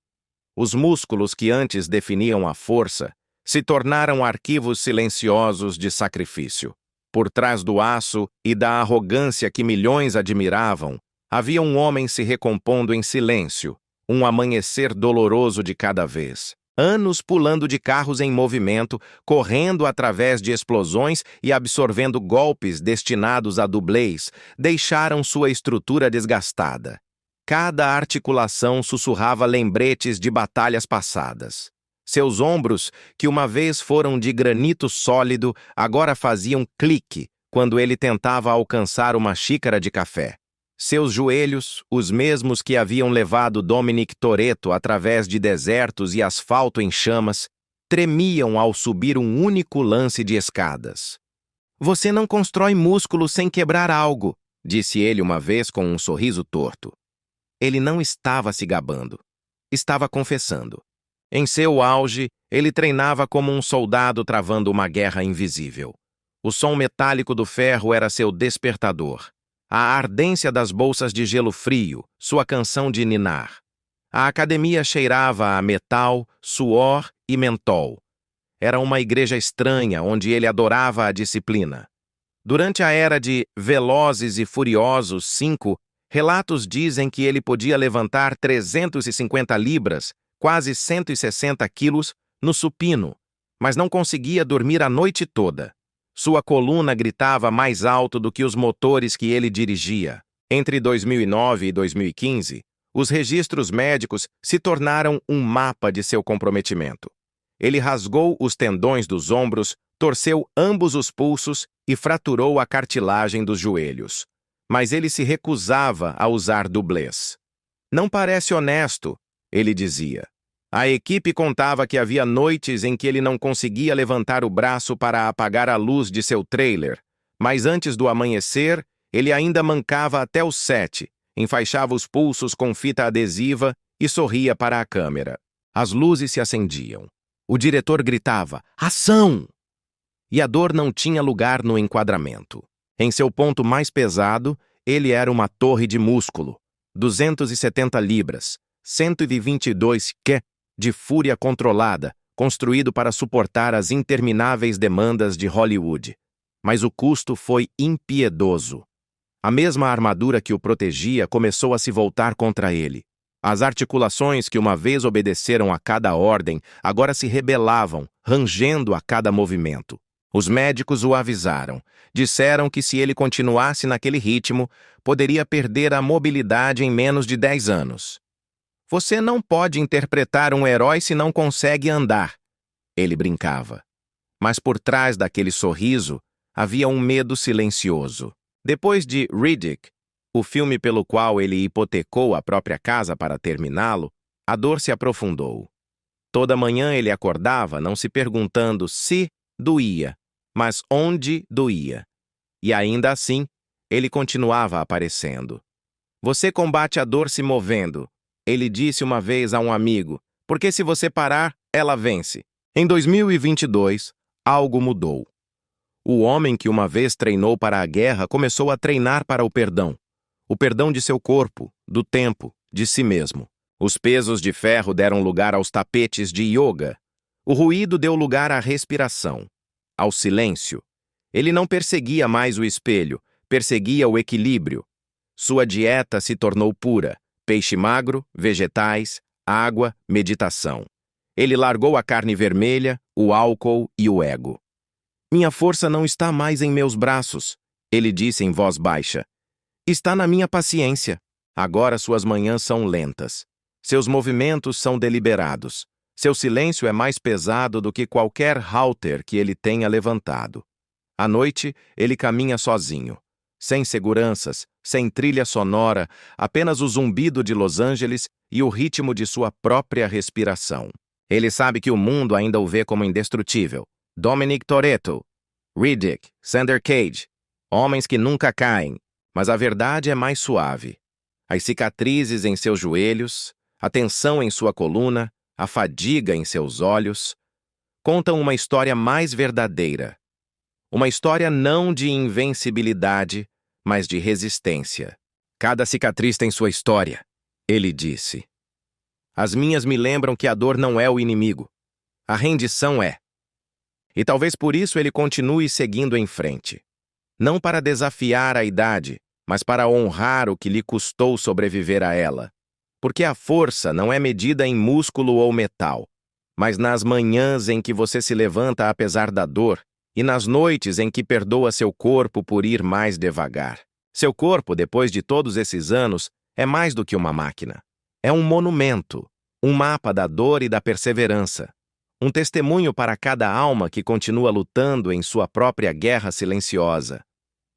Os músculos que antes definiam a força se tornaram arquivos silenciosos de sacrifício. Por trás do aço e da arrogância que milhões admiravam, havia um homem se recompondo em silêncio, um amanhecer doloroso de cada vez. Anos pulando de carros em movimento, correndo através de explosões e absorvendo golpes destinados a dublês, deixaram sua estrutura desgastada. Cada articulação sussurrava lembretes de batalhas passadas. Seus ombros, que uma vez foram de granito sólido, agora faziam clique quando ele tentava alcançar uma xícara de café. Seus joelhos, os mesmos que haviam levado Dominic Toretto através de desertos e asfalto em chamas, tremiam ao subir um único lance de escadas. "Você não constrói músculo sem quebrar algo", disse ele uma vez com um sorriso torto. Ele não estava se gabando. Estava confessando. Em seu auge, ele treinava como um soldado travando uma guerra invisível. O som metálico do ferro era seu despertador. A ardência das bolsas de gelo frio, sua canção de ninar. A academia cheirava a metal, suor e mentol. Era uma igreja estranha onde ele adorava a disciplina. Durante a era de Velozes e Furiosos 5, relatos dizem que ele podia levantar 350 libras, quase 160 quilos, no supino, mas não conseguia dormir a noite toda. Sua coluna gritava mais alto do que os motores que ele dirigia. Entre 2009 e 2015, os registros médicos se tornaram um mapa de seu comprometimento. Ele rasgou os tendões dos ombros, torceu ambos os pulsos e fraturou a cartilagem dos joelhos. Mas ele se recusava a usar dublês. "Não parece honesto", ele dizia. A equipe contava que havia noites em que ele não conseguia levantar o braço para apagar a luz de seu trailer, mas antes do amanhecer, ele ainda mancava até o set, enfaixava os pulsos com fita adesiva e sorria para a câmera. As luzes se acendiam. O diretor gritava, "Ação!" E a dor não tinha lugar no enquadramento. Em seu ponto mais pesado, ele era uma torre de músculo, 270 libras, 122 kg, de fúria controlada, construído para suportar as intermináveis demandas de Hollywood. Mas o custo foi impiedoso. A mesma armadura que o protegia começou a se voltar contra ele. As articulações que uma vez obedeceram a cada ordem agora se rebelavam, rangendo a cada movimento. Os médicos o avisaram. Disseram que se ele continuasse naquele ritmo, poderia perder a mobilidade em menos de 10 anos. "Você não pode interpretar um herói se não consegue andar", ele brincava. Mas por trás daquele sorriso havia um medo silencioso. Depois de Riddick, o filme pelo qual ele hipotecou a própria casa para terminá-lo, a dor se aprofundou. Toda manhã ele acordava não se perguntando se doía, mas onde doía. E ainda assim, ele continuava aparecendo. "Você combate a dor se movendo", ele disse uma vez a um amigo, "porque se você parar, ela vence." Em 2022, algo mudou. O homem que uma vez treinou para a guerra começou a treinar para o perdão. O perdão de seu corpo, do tempo, de si mesmo. Os pesos de ferro deram lugar aos tapetes de yoga. O ruído deu lugar à respiração, ao silêncio. Ele não perseguia mais o espelho, perseguia o equilíbrio. Sua dieta se tornou pura. Peixe magro, vegetais, água, meditação. Ele largou a carne vermelha, o álcool e o ego. "Minha força não está mais em meus braços", ele disse em voz baixa. "Está na minha paciência." Agora suas manhãs são lentas. Seus movimentos são deliberados. Seu silêncio é mais pesado do que qualquer halter que ele tenha levantado. À noite, ele caminha sozinho. Sem seguranças, sem trilha sonora, apenas o zumbido de Los Angeles e o ritmo de sua própria respiração. Ele sabe que o mundo ainda o vê como indestrutível. Dominic Toretto, Riddick, Xander Cage, homens que nunca caem, mas a verdade é mais suave. As cicatrizes em seus joelhos, a tensão em sua coluna, a fadiga em seus olhos, contam uma história mais verdadeira. Uma história não de invencibilidade, mas de resistência. "Cada cicatriz tem sua história", ele disse. "As minhas me lembram que a dor não é o inimigo. A rendição é." E talvez por isso ele continue seguindo em frente. Não para desafiar a idade, mas para honrar o que lhe custou sobreviver a ela. Porque a força não é medida em músculo ou metal, mas nas manhãs em que você se levanta apesar da dor e nas noites em que perdoa seu corpo por ir mais devagar. Seu corpo, depois de todos esses anos, é mais do que uma máquina. É um monumento, um mapa da dor e da perseverança. Um testemunho para cada alma que continua lutando em sua própria guerra silenciosa.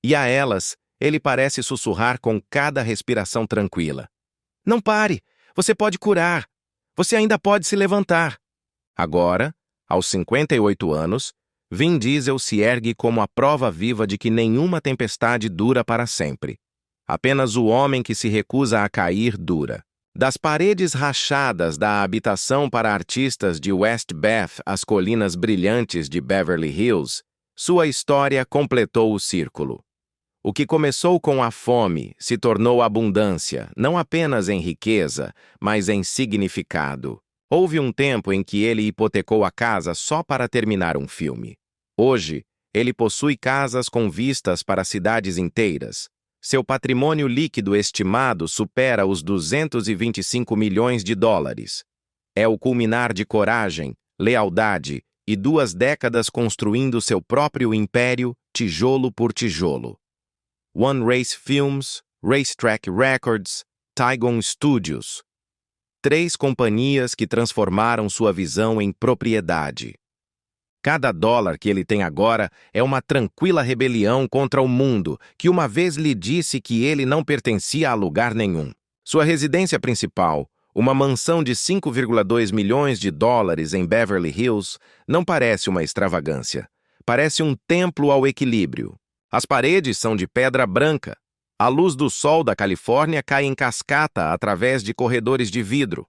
E a elas, ele parece sussurrar com cada respiração tranquila. Não pare! Você pode curar! Você ainda pode se levantar! Agora, aos 58 anos, Vin Diesel se ergue como a prova viva de que nenhuma tempestade dura para sempre. Apenas o homem que se recusa a cair dura. Das paredes rachadas da habitação para artistas de West Bath às colinas brilhantes de Beverly Hills, sua história completou o círculo. O que começou com a fome se tornou abundância, não apenas em riqueza, mas em significado. Houve um tempo em que ele hipotecou a casa só para terminar um filme. Hoje, ele possui casas com vistas para cidades inteiras. Seu patrimônio líquido estimado supera os 225 milhões de dólares. É o culminar de coragem, lealdade e 2 décadas construindo seu próprio império, tijolo por tijolo. One Race Films, Racetrack Records, Tygon Studios. 3 companhias que transformaram sua visão em propriedade. Cada dólar que ele tem agora é uma tranquila rebelião contra o mundo, que uma vez lhe disse que ele não pertencia a lugar nenhum. Sua residência principal, uma mansão de 5,2 milhões de dólares em Beverly Hills, não parece uma extravagância. Parece um templo ao equilíbrio. As paredes são de pedra branca. A luz do sol da Califórnia cai em cascata através de corredores de vidro.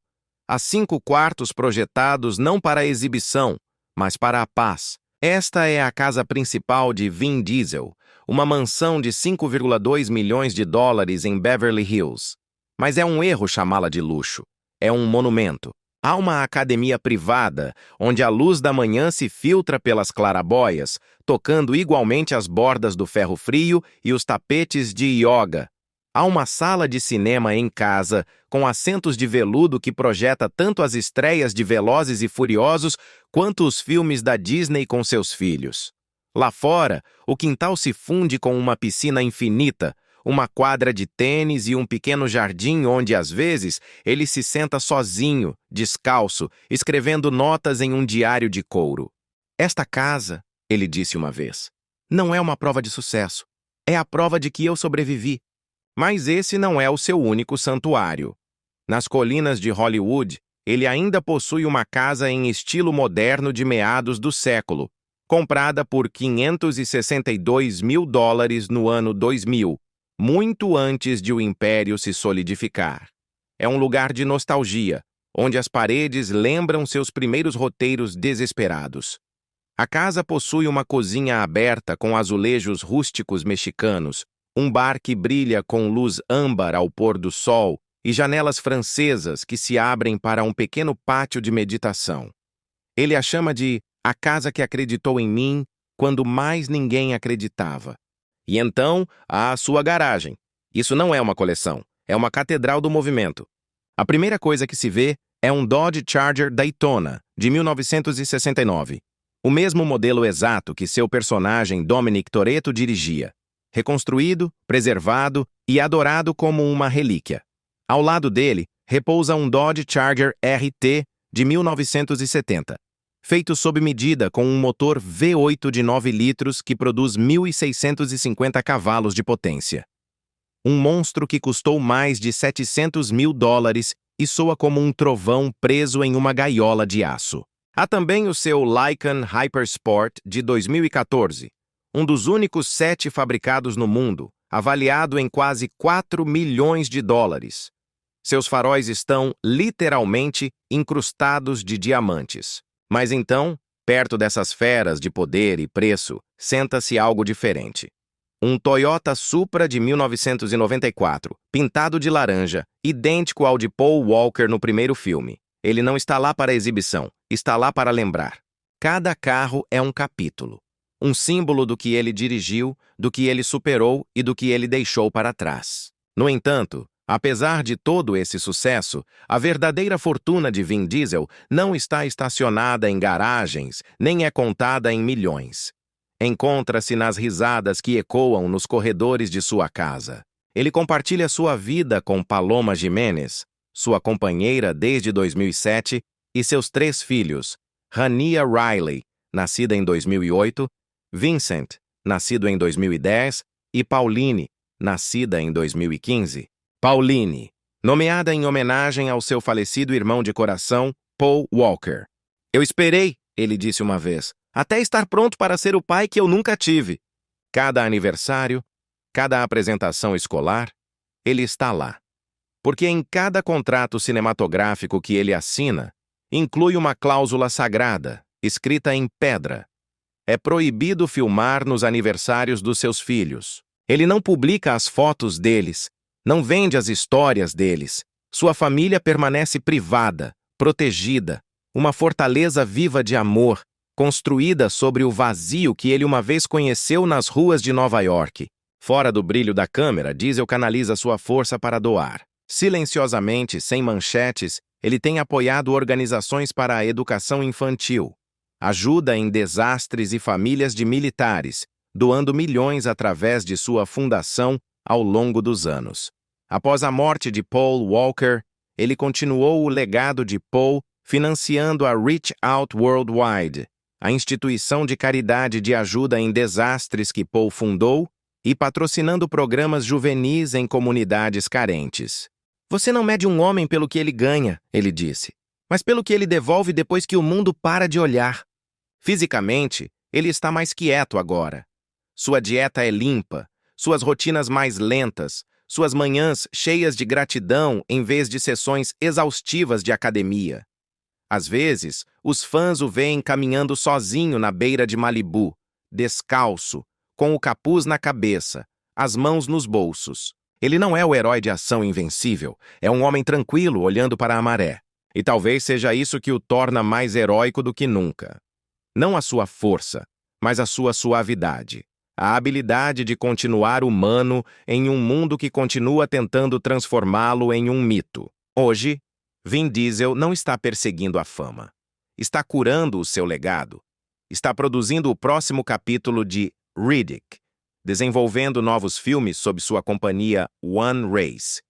Há 5 quartos projetados não para exibição, mas para a paz. Esta é a casa principal de Vin Diesel, uma mansão de 5,2 milhões de dólares em Beverly Hills. Mas é um erro chamá-la de luxo. É um monumento. Há uma academia privada, onde a luz da manhã se filtra pelas clarabóias, tocando igualmente as bordas do ferro frio e os tapetes de ioga. Há uma sala de cinema em casa, com assentos de veludo que projeta tanto as estreias de Velozes e Furiosos quanto os filmes da Disney com seus filhos. Lá fora, o quintal se funde com uma piscina infinita, uma quadra de tênis e um pequeno jardim onde, às vezes, ele se senta sozinho, descalço, escrevendo notas em um diário de couro. Esta casa, ele disse uma vez, não é uma prova de sucesso. É a prova de que eu sobrevivi. Mas esse não é o seu único santuário. Nas colinas de Hollywood, ele ainda possui uma casa em estilo moderno de meados do século, comprada por 562 mil dólares no ano 2000, muito antes de o império se solidificar. É um lugar de nostalgia, onde as paredes lembram seus primeiros roteiros desesperados. A casa possui uma cozinha aberta com azulejos rústicos mexicanos, um bar que brilha com luz âmbar ao pôr do sol e janelas francesas que se abrem para um pequeno pátio de meditação. Ele a chama de a casa que acreditou em mim quando mais ninguém acreditava. E então há a sua garagem. Isso não é uma coleção, é uma catedral do movimento. A primeira coisa que se vê é um Dodge Charger Daytona, de 1969. O mesmo modelo exato que seu personagem Dominic Toretto dirigia. Reconstruído, preservado e adorado como uma relíquia. Ao lado dele, repousa um Dodge Charger RT de 1970, feito sob medida com um motor V8 de 9 litros que produz 1.650 cavalos de potência. Um monstro que custou mais de 700 mil dólares e soa como um trovão preso em uma gaiola de aço. Há também o seu Lykan Hypersport de 2014, um dos únicos 7 fabricados no mundo, avaliado em quase 4 milhões de dólares. Seus faróis estão, literalmente, incrustados de diamantes. Mas então, perto dessas feras de poder e preço, senta-se algo diferente. Um Toyota Supra de 1994, pintado de laranja, idêntico ao de Paul Walker no primeiro filme. Ele não está lá para exibição, está lá para lembrar. Cada carro é um capítulo. Um símbolo do que ele dirigiu, do que ele superou e do que ele deixou para trás. No entanto, Apesar de todo esse sucesso, a verdadeira fortuna de Vin Diesel não está estacionada em garagens, nem é contada em milhões. Encontra-se nas risadas que ecoam nos corredores de sua casa. Ele compartilha sua vida com Paloma Giménez, sua companheira desde 2007, e seus 3 filhos, Rania Riley, nascida em 2008, Vincent, nascido em 2010, e Pauline, nascida em 2015. Pauline, nomeada em homenagem ao seu falecido irmão de coração, Paul Walker. Eu esperei, ele disse uma vez, até estar pronto para ser o pai que eu nunca tive. Cada aniversário, cada apresentação escolar, ele está lá. Porque em cada contrato cinematográfico que ele assina, inclui uma cláusula sagrada, escrita em pedra. É proibido filmar nos aniversários dos seus filhos. Ele não publica as fotos deles, não vende as histórias deles. Sua família permanece privada, protegida, uma fortaleza viva de amor, construída sobre o vazio que ele uma vez conheceu nas ruas de Nova York. Fora do brilho da câmera, Diesel canaliza sua força para doar. Silenciosamente, sem manchetes, ele tem apoiado organizações para a educação infantil, ajuda em desastres e famílias de militares, doando milhões através de sua fundação ao longo dos anos. Após a morte de Paul Walker, ele continuou o legado de Paul, financiando a Reach Out Worldwide, a instituição de caridade de ajuda em desastres que Paul fundou, e patrocinando programas juvenis em comunidades carentes. Você não mede um homem pelo que ele ganha, ele disse, mas pelo que ele devolve depois que o mundo para de olhar. Fisicamente, ele está mais quieto agora. Sua dieta é limpa, suas rotinas mais lentas, suas manhãs cheias de gratidão em vez de sessões exaustivas de academia. Às vezes, os fãs o veem caminhando sozinho na beira de Malibu, descalço, com o capuz na cabeça, as mãos nos bolsos. Ele não é o herói de ação invencível, é um homem tranquilo olhando para a maré. E talvez seja isso que o torna mais heróico do que nunca. Não a sua força, mas a sua suavidade. A habilidade de continuar humano em um mundo que continua tentando transformá-lo em um mito. Hoje, Vin Diesel não está perseguindo a fama. Está curando o seu legado. Está produzindo o próximo capítulo de Riddick, desenvolvendo novos filmes sob sua companhia One Race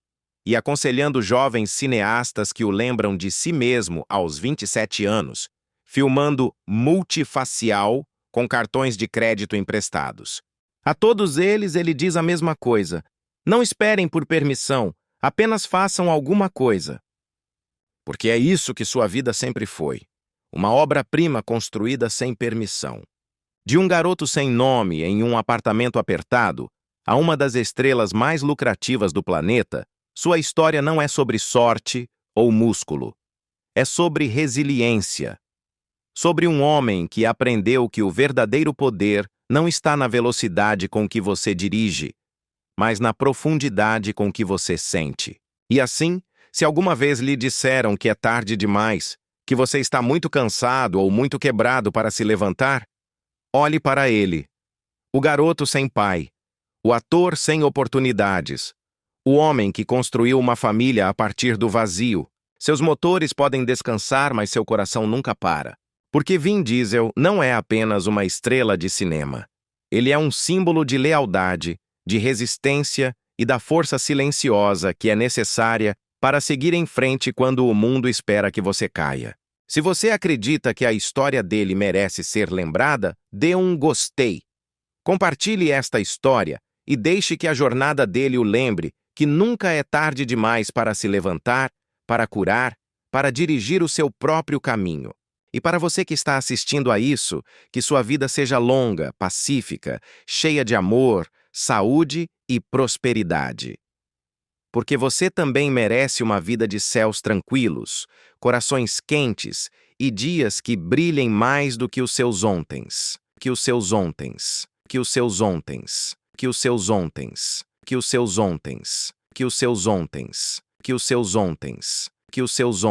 e aconselhando jovens cineastas que o lembram de si mesmo aos 27 anos, filmando Multifacial com cartões de crédito emprestados. A todos eles ele diz a mesma coisa. Não esperem por permissão, apenas façam alguma coisa. Porque é isso que sua vida sempre foi. Uma obra-prima construída sem permissão. De um garoto sem nome em um apartamento apertado a uma das estrelas mais lucrativas do planeta, sua história não é sobre sorte ou músculo. É sobre resiliência. Sobre um homem que aprendeu que o verdadeiro poder não está na velocidade com que você dirige, mas na profundidade com que você sente. E assim, se alguma vez lhe disseram que é tarde demais, que você está muito cansado ou muito quebrado para se levantar, olhe para ele. O garoto sem pai, o ator sem oportunidades, o homem que construiu uma família a partir do vazio. Seus motores podem descansar, mas seu coração nunca para. Porque Vin Diesel não é apenas uma estrela de cinema. Ele é um símbolo de lealdade, de resistência e da força silenciosa que é necessária para seguir em frente quando o mundo espera que você caia. Se você acredita que a história dele merece ser lembrada, dê um gostei. Compartilhe esta história e deixe que a jornada dele o lembre que nunca é tarde demais para se levantar, para curar, para dirigir o seu próprio caminho. E para você que está assistindo a isso, que sua vida seja longa, pacífica, cheia de amor, saúde e prosperidade. Porque você também merece uma vida de céus tranquilos, corações quentes e dias que brilhem mais do que os seus ontens. Que os seus ontens. Que os seus ontens. Que os seus ontens. Que os seus ontens. Que os seus ontens. Que os seus ontens. Que os seus